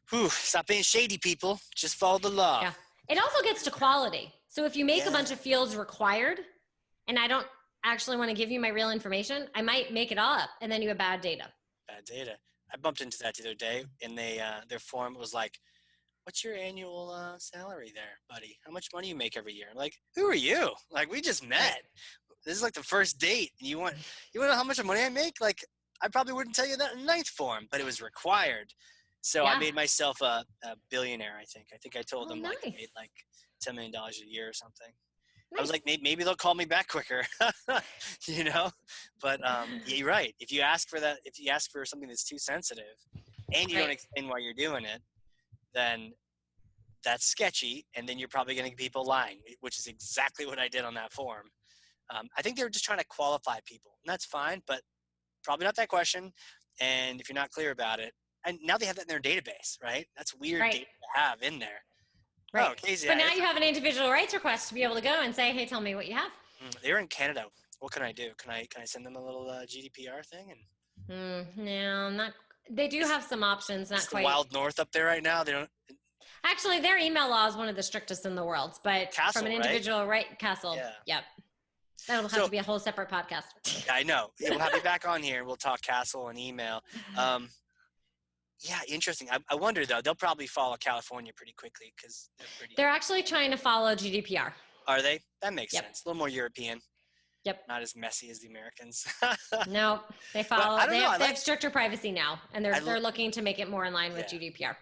Whew, stop being shady, people. Just follow the law. Yeah. It also gets to quality. So if you make a bunch of fields required and I don't actually want to give you my real information, I might make it all up and then you have bad data. I bumped into that the other day and their form was like, what's your annual salary there, buddy? How much money you make every year? I'm like, who are you? Like, we just met. This is like the first date. You want to know how much money I make? Like, I probably wouldn't tell you that in ninth form, but it was required. So I made myself a billionaire, I think. I think I told them like I made like $10 million a year or something. Nice. I was like, maybe they'll call me back quicker, But you're right. If you ask for something that's too sensitive and you don't explain why you're doing it, then that's sketchy. And then you're probably going to get people lying, which is exactly what I did on that form. I think they were just trying to qualify people, and that's fine, but probably not that question. And if you're not clear about it, and now they have that in their database, right? That's weird data to have in there. Right. Oh, Casey, but now you have an individual rights request to be able to go and say, hey, tell me what you have. They're in Canada. What can I do? Can I send them a little GDPR thing? No, not. They do have some options. Not quite. The wild north up there right now. They don't. Actually, their email law is one of the strictest in the world. But Castle, from an individual Castle. Yeah. Yep. That'll have to be a whole separate podcast. I know. We'll have you back on here. We'll talk Castle and email. Yeah, interesting. I wonder, though. They'll probably follow California pretty quickly because they're actually trying to follow GDPR. Are they? That makes sense. A little more European. Yep. Not as messy as the Americans. No, they follow. They have stricter privacy now, and they're looking to make it more in line with GDPR.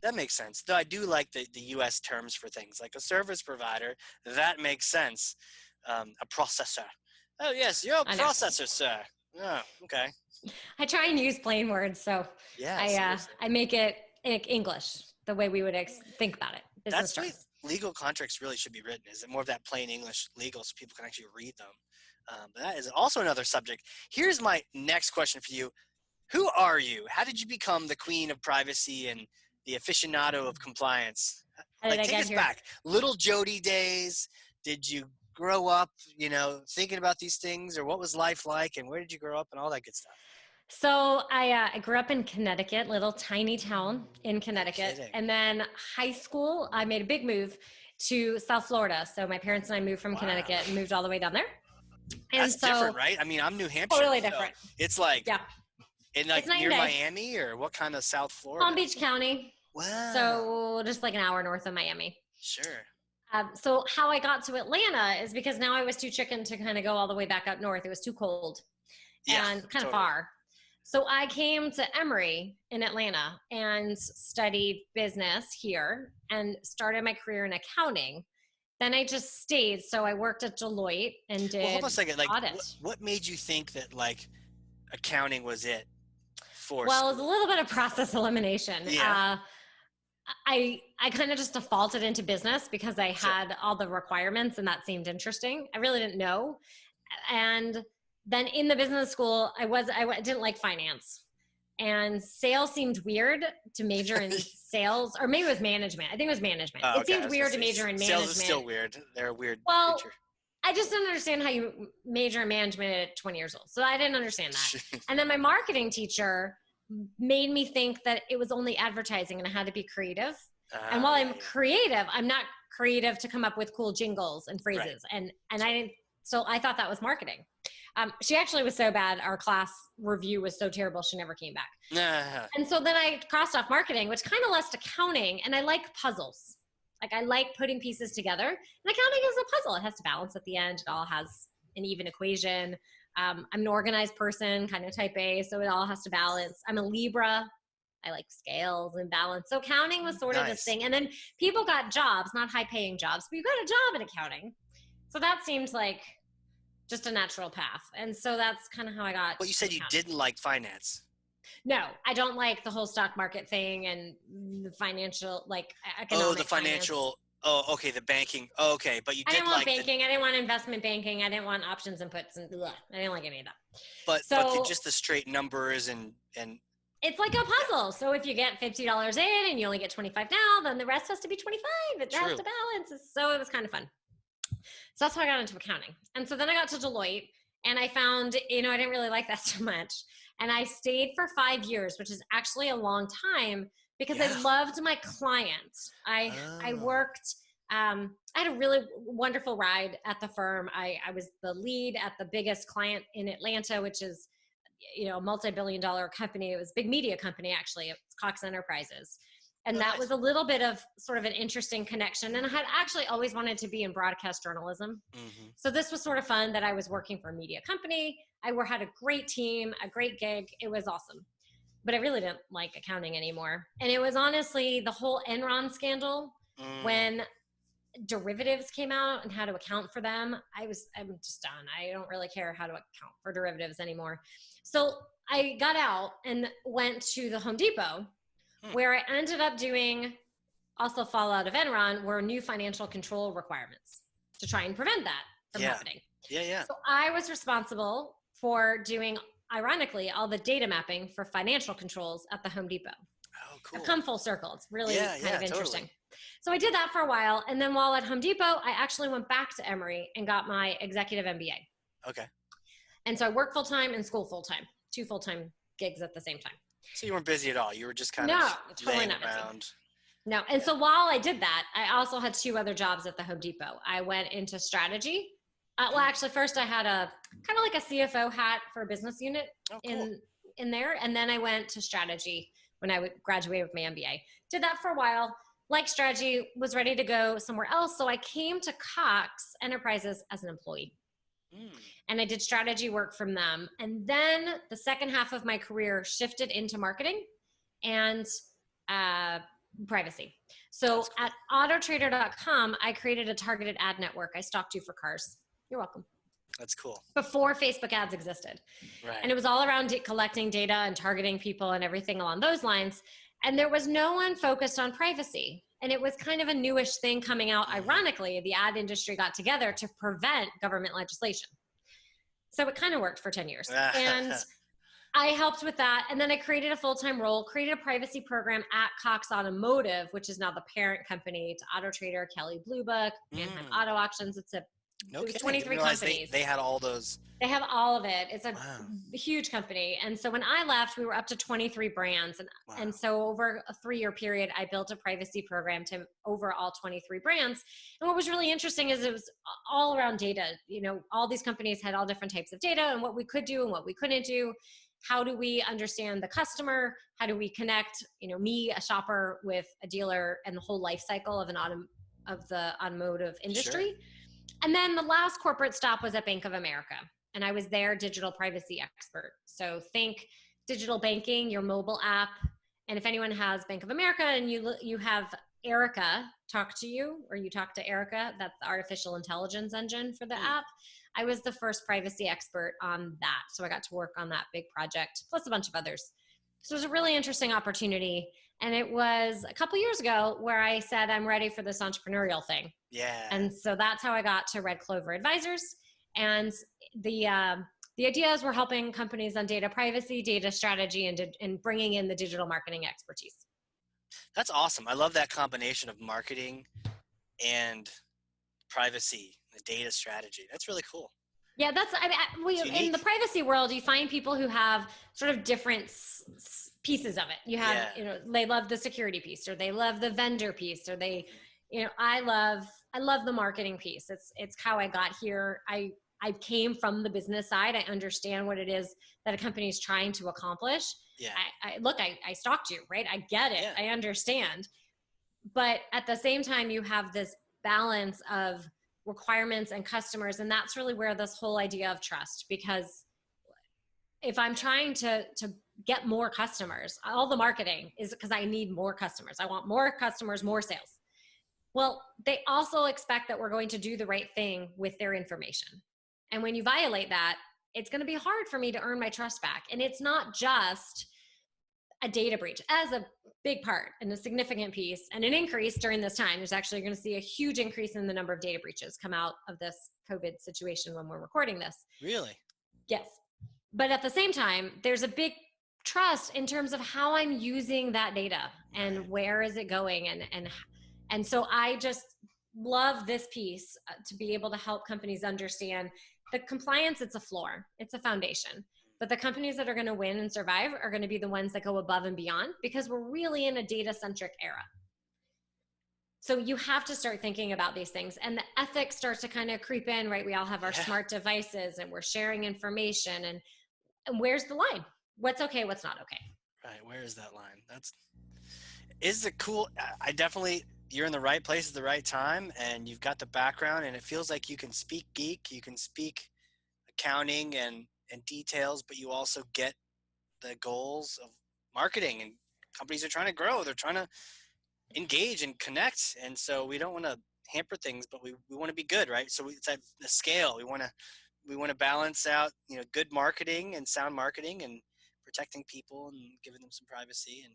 That makes sense. Though I do like the U.S. terms for things like a service provider. That makes sense. A processor. Oh, yes, you're a processor, sir. Oh, okay. I try and use plain words, so I make it English, the way we would think about it. That's the way legal contracts really should be written. Is it more of that plain English legal so people can actually read them? But that is also another subject. Here's my next question for you. Who are you? How did you become the queen of privacy and the aficionado of compliance? Take us back. Little Jodi days. Did you grow up, thinking about these things, or what was life like, and where did you grow up and all that good stuff? So I grew up in Connecticut, little tiny town in Connecticut. And then high school, I made a big move to South Florida. So my parents and I moved from Connecticut and moved all the way down there. And that's different, right? I mean, I'm New Hampshire. Totally different. It's like, near Miami, or what kind of South Florida? Palm Beach County. Wow. So just like an hour north of Miami. Sure. So how I got to Atlanta is because now I was too chicken to kind of go all the way back up north. It was too cold and kind of far. So I came to Emory in Atlanta and studied business here and started my career in accounting. Then I just stayed. So I worked at Deloitte and did hold on a second. audit. What made you think that accounting was it for Well, it was a little bit of process elimination. Yeah. I kind of just defaulted into business because I had all the requirements and that seemed interesting. I really didn't know. And then in the business school, I didn't like finance, and sales seemed weird to major in sales, or maybe it was management. I think it was management. It seemed weird to major in management. Sales is still weird. They're a weird creature. I just didn't understand how you major in management at 20 years old. So I didn't understand that. And then my marketing teacher made me think that it was only advertising and I had to be creative. And while I'm creative, I'm not creative to come up with cool jingles and phrases. Right. And I didn't, so I thought that was marketing. She actually was so bad. Our class review was so terrible. She never came back. And so then I crossed off marketing, which kind of left accounting. And I like puzzles. Like I like putting pieces together, and accounting is a puzzle. It has to balance at the end. It all has an even equation. I'm an organized person, kind of type A. So it all has to balance. I'm a Libra. I like scales and balance. So accounting was sort of this thing. And then people got jobs, not high paying jobs, but you got a job in accounting. So that seemed like just a natural path. And so that's kind of how I got. But you said you didn't like finance. No, I don't like the whole stock market thing and the financial, like economic. Oh, the financial. Finance. Oh, okay. The banking. Oh, okay. But you did like. I didn't want banking. I didn't want investment banking. I didn't want options and puts and blah. I didn't like any of that. But just the straight numbers and. It's like a puzzle. So if you get $50 in and you only get 25 now, then the rest has to be 25. It has to balance. So it was kind of fun. So that's how I got into accounting. And so then I got to Deloitte and I found, I didn't really like that so much. And I stayed for 5 years, which is actually a long time because I loved my clients. I worked, I had a really wonderful ride at the firm. I was the lead at the biggest client in Atlanta, which is, a multi-billion-dollar company. It was a big media company, actually. It's Cox Enterprises. And that was a little bit of sort of an interesting connection. And I had actually always wanted to be in broadcast journalism. Mm-hmm. So this was sort of fun that I was working for a media company. I had a great team, a great gig. It was awesome. But I really didn't like accounting anymore. And it was honestly the whole Enron scandal when derivatives came out and how to account for them. I'm just done. I don't really care how to account for derivatives anymore. So I got out and went to the Home Depot where I ended up doing also fallout of Enron were new financial control requirements to try and prevent that from happening. Yeah. So I was responsible for doing, ironically, all the data mapping for financial controls at the Home Depot. Oh, cool. I've come full circle. It's really kind of interesting. Totally. So I did that for a while. And then while at Home Depot, I actually went back to Emory and got my executive MBA. Okay. And so I work full-time and school full-time, 2 full-time gigs at the same time. So you weren't busy at all. You were just kind of laying around. Busy. No. And so while I did that, I also had 2 other jobs at the Home Depot. I went into strategy. Well, actually, first I had a kind of like a CFO hat for a business unit in there. And then I went to strategy when I graduated with my MBA. Did that for a while. Like strategy, was ready to go somewhere else. So I came to Cox Enterprises as an employee. And I did strategy work from them. And then the second half of my career shifted into marketing and privacy. So at autotrader.com, I created a targeted ad network. I stalked you for cars. You're welcome. That's cool. Before Facebook ads existed. Right. And it was all around collecting data and targeting people and everything along those lines. And there was no one focused on privacy. And it was kind of a newish thing coming out. Ironically, the ad industry got together to prevent government legislation. So it kind of worked for 10 years. And I helped with that. And then I created a full-time role, created a privacy program at Cox Automotive, which is now the parent company to AutoTrader, Kelley Blue Book, Manheim Auto Auctions. It was 23 companies. They had all those. They have all of it. It's a huge company. And so when I left, we were up to 23 brands. And so over a 3-year period, I built a privacy program to over all 23 brands. And what was really interesting is it was all around data. All these companies had all different types of data and what we could do and what we couldn't do. How do we understand the customer? How do we connect, me, a shopper, with a dealer and the whole life cycle of the automotive industry? Sure. And then the last corporate stop was at Bank of America. And I was their digital privacy expert. So think digital banking, your mobile app. And if anyone has Bank of America and you have Erica talk to you, or you talk to Erica, that's the artificial intelligence engine for the app. I was the first privacy expert on that. So I got to work on that big project, plus a bunch of others. So it was a really interesting opportunity. And it was a couple years ago where I said, I'm ready for this entrepreneurial thing. Yeah. And so that's how I got to Red Clover Advisors. And the ideas were helping companies on data privacy, data strategy, and bringing in the digital marketing expertise. That's awesome. I love that combination of marketing and privacy, the data strategy. That's really cool. Yeah, in the privacy world, you find people who have sort of different pieces of it. You have, you know, they love the security piece, or they love the vendor piece, or they, you know, I love the marketing piece. It's how I got here. I came from the business side. I understand what it is that a company is trying to accomplish. Yeah. I stalked you, right? I get it. Yeah. I understand. But at the same time, you have this balance of requirements and customers. And that's really where this whole idea of trust, because if I'm trying to get more customers, all the marketing is because I need more customers. I want more customers, more sales. Well, they also expect that we're going to do the right thing with their information. And when you violate that, it's going to be hard for me to earn my trust back. And it's not just a data breach as a big part and a significant piece and an increase during this time. There's actually going to see a huge increase in the number of data breaches come out of this COVID situation when we're recording this. Really? Yes. But at the same time, there's a big trust in terms of how I'm using that data and where is it going. And so I just love this piece to be able to help companies understand the compliance. It's a floor, it's a foundation. But the companies that are going to win and survive are going to be the ones that go above and beyond, because we're really in a data-centric era. So you have to start thinking about these things, and the ethics starts to kind of creep in, right? We all have our smart devices and we're sharing information, and where's the line? What's okay, what's not okay? Right. Where is that line? Is it cool? I definitely, you're in the right place at the right time, and you've got the background, and it feels like you can speak geek, you can speak accounting and details, but you also get the goals of marketing, and companies are trying to grow. They're trying to engage and connect. And so we don't want to hamper things, but we want to be good, right? So it's at the scale. We want to balance out, you know, good marketing and sound marketing and protecting people and giving them some privacy. And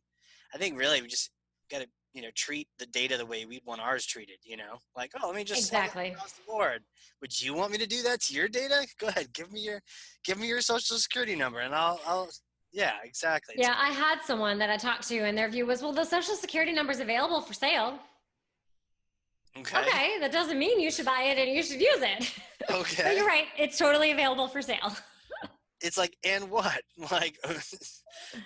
I think really we just got to, you know, treat the data the way we'd want ours treated, you know, like, oh, let me just sell it across the board. Would you want me to do that to your data? Go ahead. Give me your social security number and I'll yeah, exactly. Yeah. I had someone that I talked to and their view was, well, the social security number is available for sale. Okay. That doesn't mean you should buy it and you should use it. Okay. But you're right. It's totally available for sale. It's like, and what? Like,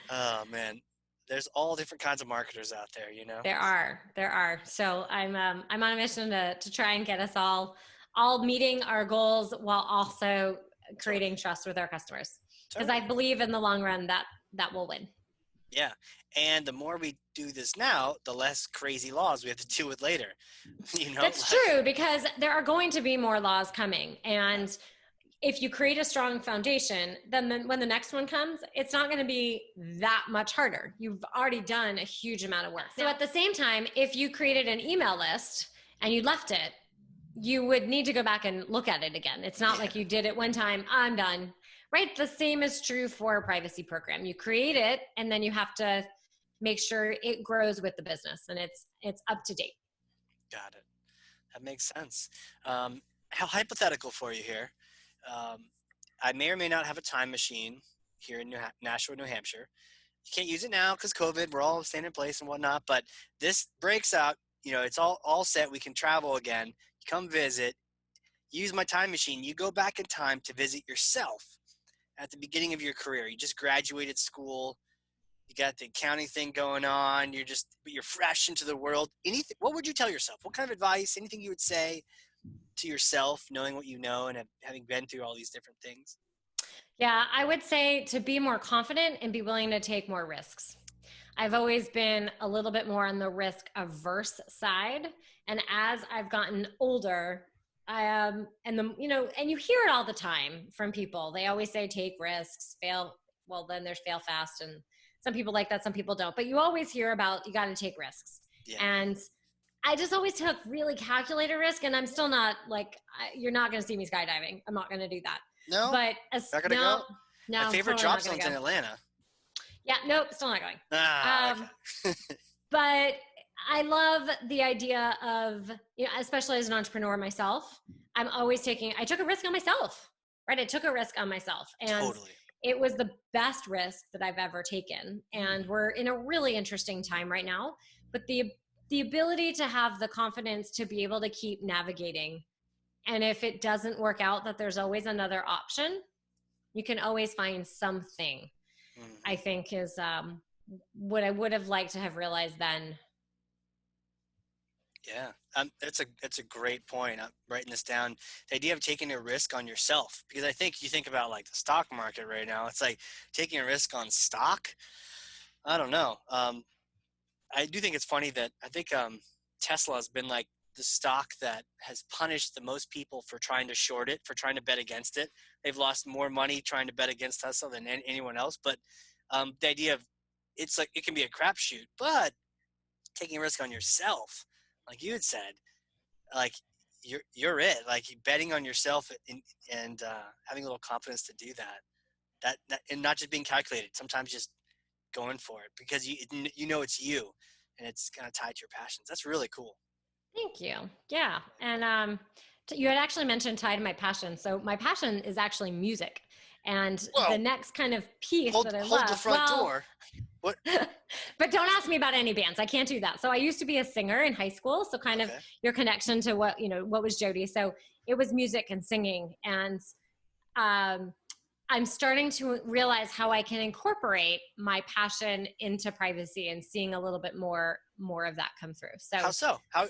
oh man, there's all different kinds of marketers out there, you know? There are. So I'm on a mission to try and get us all meeting our goals while also creating trust with our customers. Because I believe in the long run that will win. Yeah. And the more we do this now, the less crazy laws we have to deal with later. You know? That's true, because there are going to be more laws coming. And if you create a strong foundation, then when the next one comes, it's not going to be that much harder. You've already done a huge amount of work. So at the same time, if you created an email list and you left it, you would need to go back and look at it again. It's not like you did it one time, I'm done, right? The same is true for a privacy program. You create it and then you have to make sure it grows with the business and it's up to date. Got it. That makes sense. How hypothetical for you here. I may or may not have a time machine here in Nashua, New Hampshire. You can't use it now because COVID, we're all staying in place and whatnot, but this breaks out, you know, it's all set. We can travel again. You come visit, use my time machine. You go back in time to visit yourself at the beginning of your career. You just graduated school. You got the accounting thing going on. You're fresh into the world. Anything, what would you tell yourself? What kind of advice, anything you would say to yourself, knowing what you know and having been through all these different things? Yeah, I would say to be more confident and be willing to take more risks. I've always been a little bit more on the risk averse side. And as I've gotten older, and you hear it all the time from people. They always say, take risks, fail. Well, then there's fail fast. And some people like that, some people don't. But you always hear about, you got to take risks. Yeah. And I just always took really calculated risk. And I'm still not like, you're not going to see me skydiving. I'm not going to do that. No, but not gonna go. No, my favorite drop zone's in Atlanta. Yeah, nope, still not going. Okay. But I love the idea of, you know, especially as an entrepreneur myself, I took a risk on myself, right? I took a risk on myself, and it was the best risk that I've ever taken. And we're in a really interesting time right now, but the ability to have the confidence to be able to keep navigating. And if it doesn't work out, that there's always another option. You can always find something, I think is what I would have liked to have realized then. Yeah, that's a great point. I'm writing this down. The idea of taking a risk on yourself, because I think you think about like the stock market right now. It's like taking a risk on stock. I don't know. I do think it's funny that I think Tesla has been like the stock that has punished the most people for trying to short it, for trying to bet against it. They've lost more money trying to bet against Tesla than anyone else. But the idea of it's like it can be a crapshoot, but taking a risk on yourself, like you had said, like you're it. Like betting on yourself and having a little confidence to do that, and not just being calculated. Sometimes just going for it because you know it's you, and it's kind of tied to your passions. That's really cool. Thank you. Yeah. And you had actually mentioned tied to my passion. So my passion is actually music. And Whoa. the next kind of piece that I love. Hold the front door. What? But don't ask me about any bands. I can't do that. So I used to be a singer in high school. So kind of your connection to what was Jodi. So it was music and singing. And I'm starting to realize how I can incorporate my passion into privacy and seeing a little bit more of that come through. So how so? How?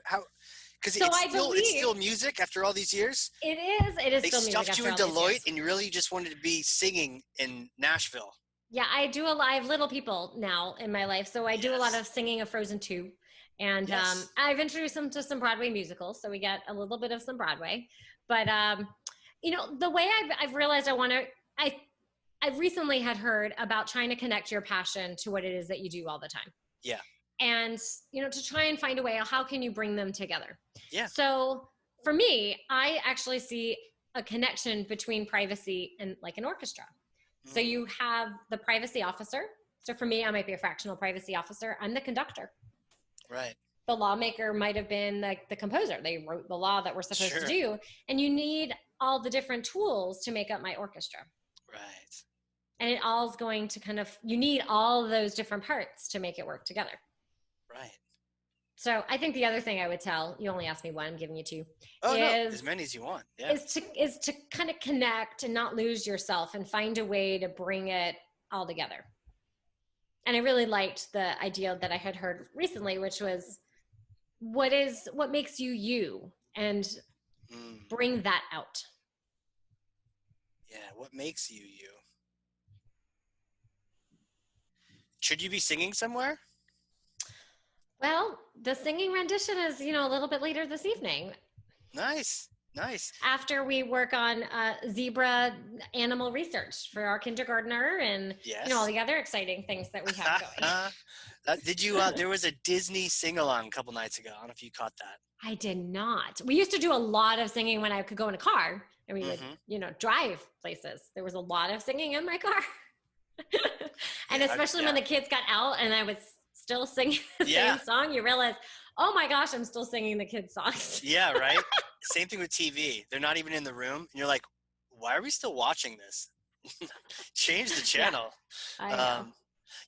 Because so it's still music after all these years. It is still music. They stuffed you in Deloitte, and you really just wanted to be singing in Nashville. Yeah, I have little people now in my life, so I do a lot of singing of Frozen 2, and I've introduced them to some Broadway musicals, so we get a little bit of some Broadway. But the way I've realized I recently had heard about trying to connect your passion to what it is that you do all the time. Yeah. And to try and find a way, how can you bring them together? Yeah. So for me, I actually see a connection between privacy and like an orchestra. So you have the privacy officer. So for me, I might be a fractional privacy officer. I'm the conductor. Right. The lawmaker might have been like the composer. They wrote the law that we're supposed to do. And you need all the different tools to make up my orchestra. Right. And it all's going to you need all those different parts to make it work together. Right. So I think the other thing I would tell, you only asked me one, I'm giving you two. Oh, no, as many as you want. Yeah. Is to kind of connect and not lose yourself and find a way to bring it all together. And I really liked the idea that I had heard recently, which was what makes you you, and bring that out. Yeah, what makes you you? Should you be singing somewhere? Well, the singing rendition is, a little bit later this evening. Nice. After we work on zebra animal research for our kindergartner and all the other exciting things that we have going. Did you? There was a Disney sing-along a couple nights ago. I don't know if you caught that. I did not. We used to do a lot of singing when I could go in a car and we would, drive places. There was a lot of singing in my car. And especially when the kids got out and I was still singing the same song, you realize, oh my gosh, I'm still singing the kids' songs. Yeah, right? Same thing with TV. They're not even in the room. And you're like, why are we still watching this? Change the channel. I know.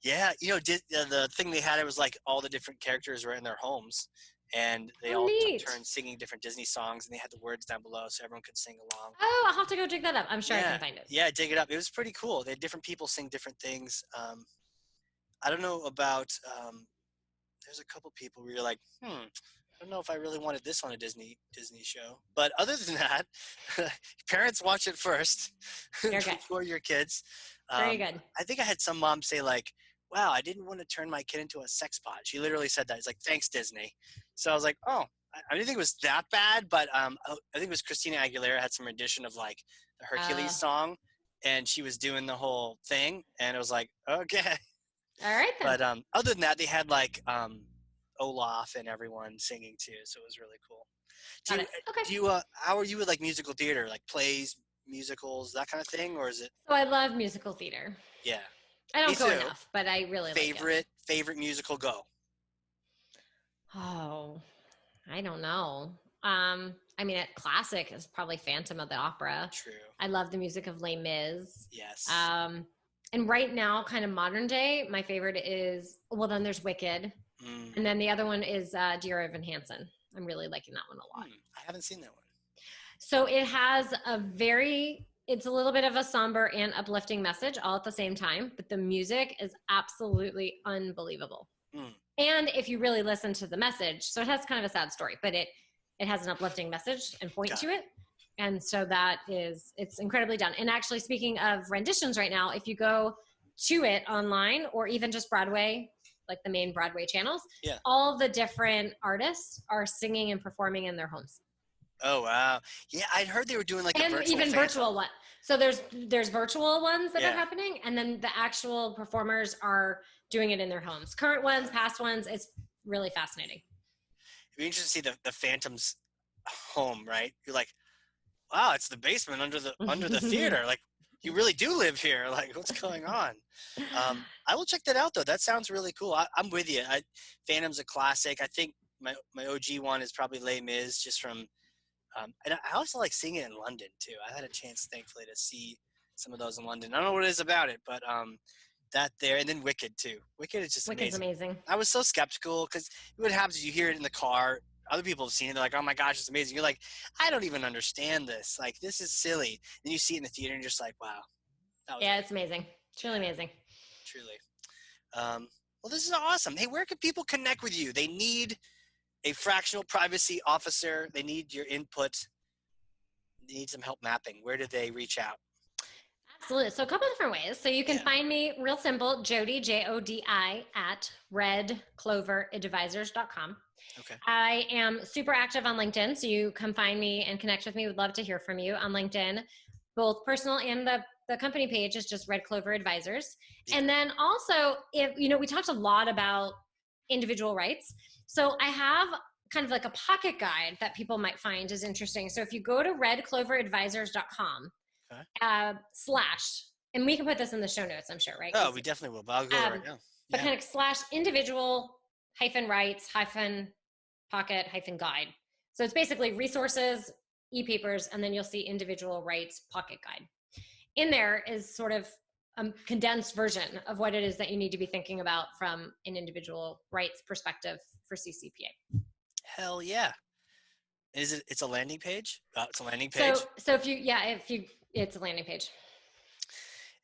The thing they had, it was like all the different characters were in their homes. And they all took turns singing different Disney songs. And they had the words down below so everyone could sing along. Oh, I'll have to go dig that up. I'm sure I can find it. Yeah, dig it up. It was pretty cool. They had different people sing different things. I don't know about there's a couple people where you're like, I don't know if I really wanted this on a Disney show. But other than that, parents watch it first before your kids. Very good. I think I had some mom say like, wow, I didn't want to turn my kid into a sex bot. She literally said that. It's like, thanks, Disney. So I was like, oh, I didn't think it was that bad, but I think it was Christina Aguilera had some rendition of like the Hercules song, and she was doing the whole thing, and it was like, okay. All right then. But other than that, they had like Olaf and everyone singing too, so it was really cool. Do you how are you with like musical theater, like plays, musicals, that kind of thing, or is it? So I love musical theater. Yeah. I don't go enough, but I really like it. Favorite musical go? Oh, I don't know. Classic is probably Phantom of the Opera. True. I love the music of Les Mis. Yes. And right now, kind of modern day, my favorite is, then there's Wicked. And then the other one is Dear Evan Hansen. I'm really liking that one a lot. I haven't seen that one. So it has a very it's a little bit of a somber and uplifting message all at the same time, but the music is absolutely unbelievable. And if you really listen to the message, so it has kind of a sad story, but it has an uplifting message and point to it. And so it's incredibly done. And actually, speaking of renditions right now, if you go to it online or even just Broadway, like the main Broadway channels, all the different artists are singing and performing in their homes. Oh, wow. Yeah, I'd heard they were doing like and a virtual even virtual one. So there's virtual ones that are happening, and then the actual performers are doing it in their homes. Current ones, past ones. It's really fascinating. It'd be interesting to see the Phantom's home, right? You're like, wow, it's the basement under the theater. Like, you really do live here. Like, what's going on? I will check that out, though. That sounds really cool. I'm with you. Phantom's a classic. I think my OG one is probably Les Mis, just from and I also like seeing it in London too. I had a chance, thankfully, to see some of those in London. I don't know what it is about it, but that there, and then Wicked too. Wicked is just amazing. I was so skeptical because what happens is you hear it in the car. Other people have seen it. They're like, oh my gosh, it's amazing. You're like, I don't even understand this. Like, this is silly. Then you see it in the theater and you're just like, wow. It's amazing. Truly amazing. Truly. Well, this is awesome. Hey, where can people connect with you? They need a fractional privacy officer. They need your input. They need some help mapping. Where do they reach out? Absolutely. So a couple of different ways. So you can find me real simple, Jodi, Jodi, at redcloveradvisors.com. Okay. I am super active on LinkedIn. So you come find me and connect with me. Would love to hear from you on LinkedIn, both personal and the company page is just Red Clover Advisors. Yeah. And then also, if we talked a lot about individual rights. So I have kind of like a pocket guide that people might find is interesting. So if you go to redcloveradvisors.com / and we can put this in the show notes, I'm sure, right? Oh, we definitely will, but I'll go there right now. But kind of / individual -rights -pocket -guide. So it's basically resources, e-papers, and then you'll see individual rights pocket guide. In there is sort of a condensed version of what it is that you need to be thinking about from an individual rights perspective for CCPA. Hell yeah. It's a landing page? It's a landing page? So it's a landing page.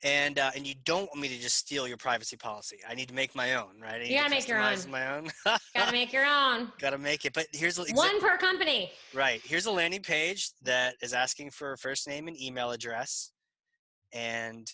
And you don't want me to just steal your privacy policy. I need to make my own, right? You gotta make your own. Gotta make your own. Gotta make it. But here's one per company. Right. Here's a landing page that is asking for a first name and email address. And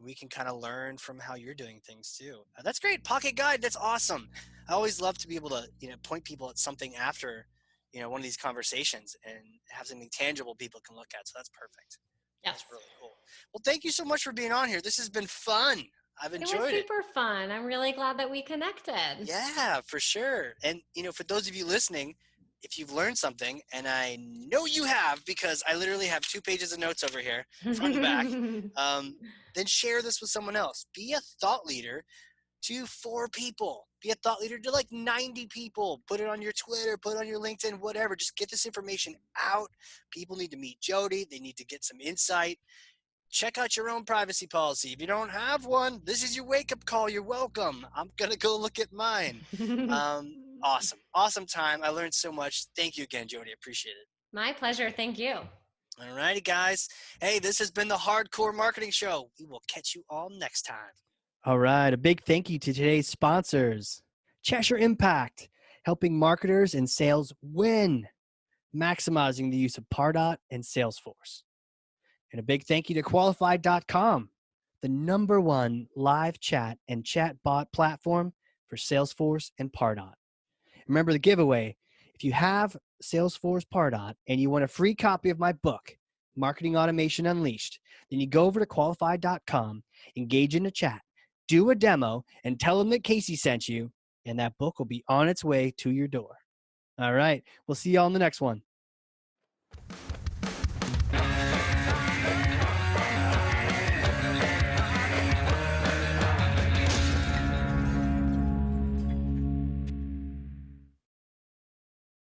we can kind of learn from how you're doing things too. That's great. Pocket guide. That's awesome. I always love to be able to, point people at something after, one of these conversations and have something tangible people can look at. So that's perfect. Yes. That's really cool. Well, thank you so much for being on here. This has been fun. I've enjoyed it. It was super fun. I'm really glad that we connected. Yeah, for sure. And, for those of you listening, if you've learned something, and I know you have because I literally have 2 pages of notes over here, front and back, then share this with someone else. Be a thought leader to 4 people. Be a thought leader to like 90 people. Put it on your Twitter, put it on your LinkedIn, whatever. Just get this information out. People need to meet Jodi. They need to get some insight. Check out your own privacy policy. If you don't have one, this is your wake-up call. You're welcome. I'm going to go look at mine. Awesome time. I learned so much. Thank you again, Jodi. Appreciate it. My pleasure. Thank you. All righty, guys. Hey, this has been the Hardcore Marketing Show. We will catch you all next time. All right. A big thank you to today's sponsors. Cheshire Impact, helping marketers and sales win, maximizing the use of Pardot and Salesforce. And a big thank you to Qualified.com, the #1 live chat and chatbot platform for Salesforce and Pardot. Remember the giveaway. If you have Salesforce Pardot and you want a free copy of my book, Marketing Automation Unleashed, then you go over to Qualified.com, engage in a chat, do a demo, and tell them that Casey sent you, and that book will be on its way to your door. All right. We'll see you all in the next one.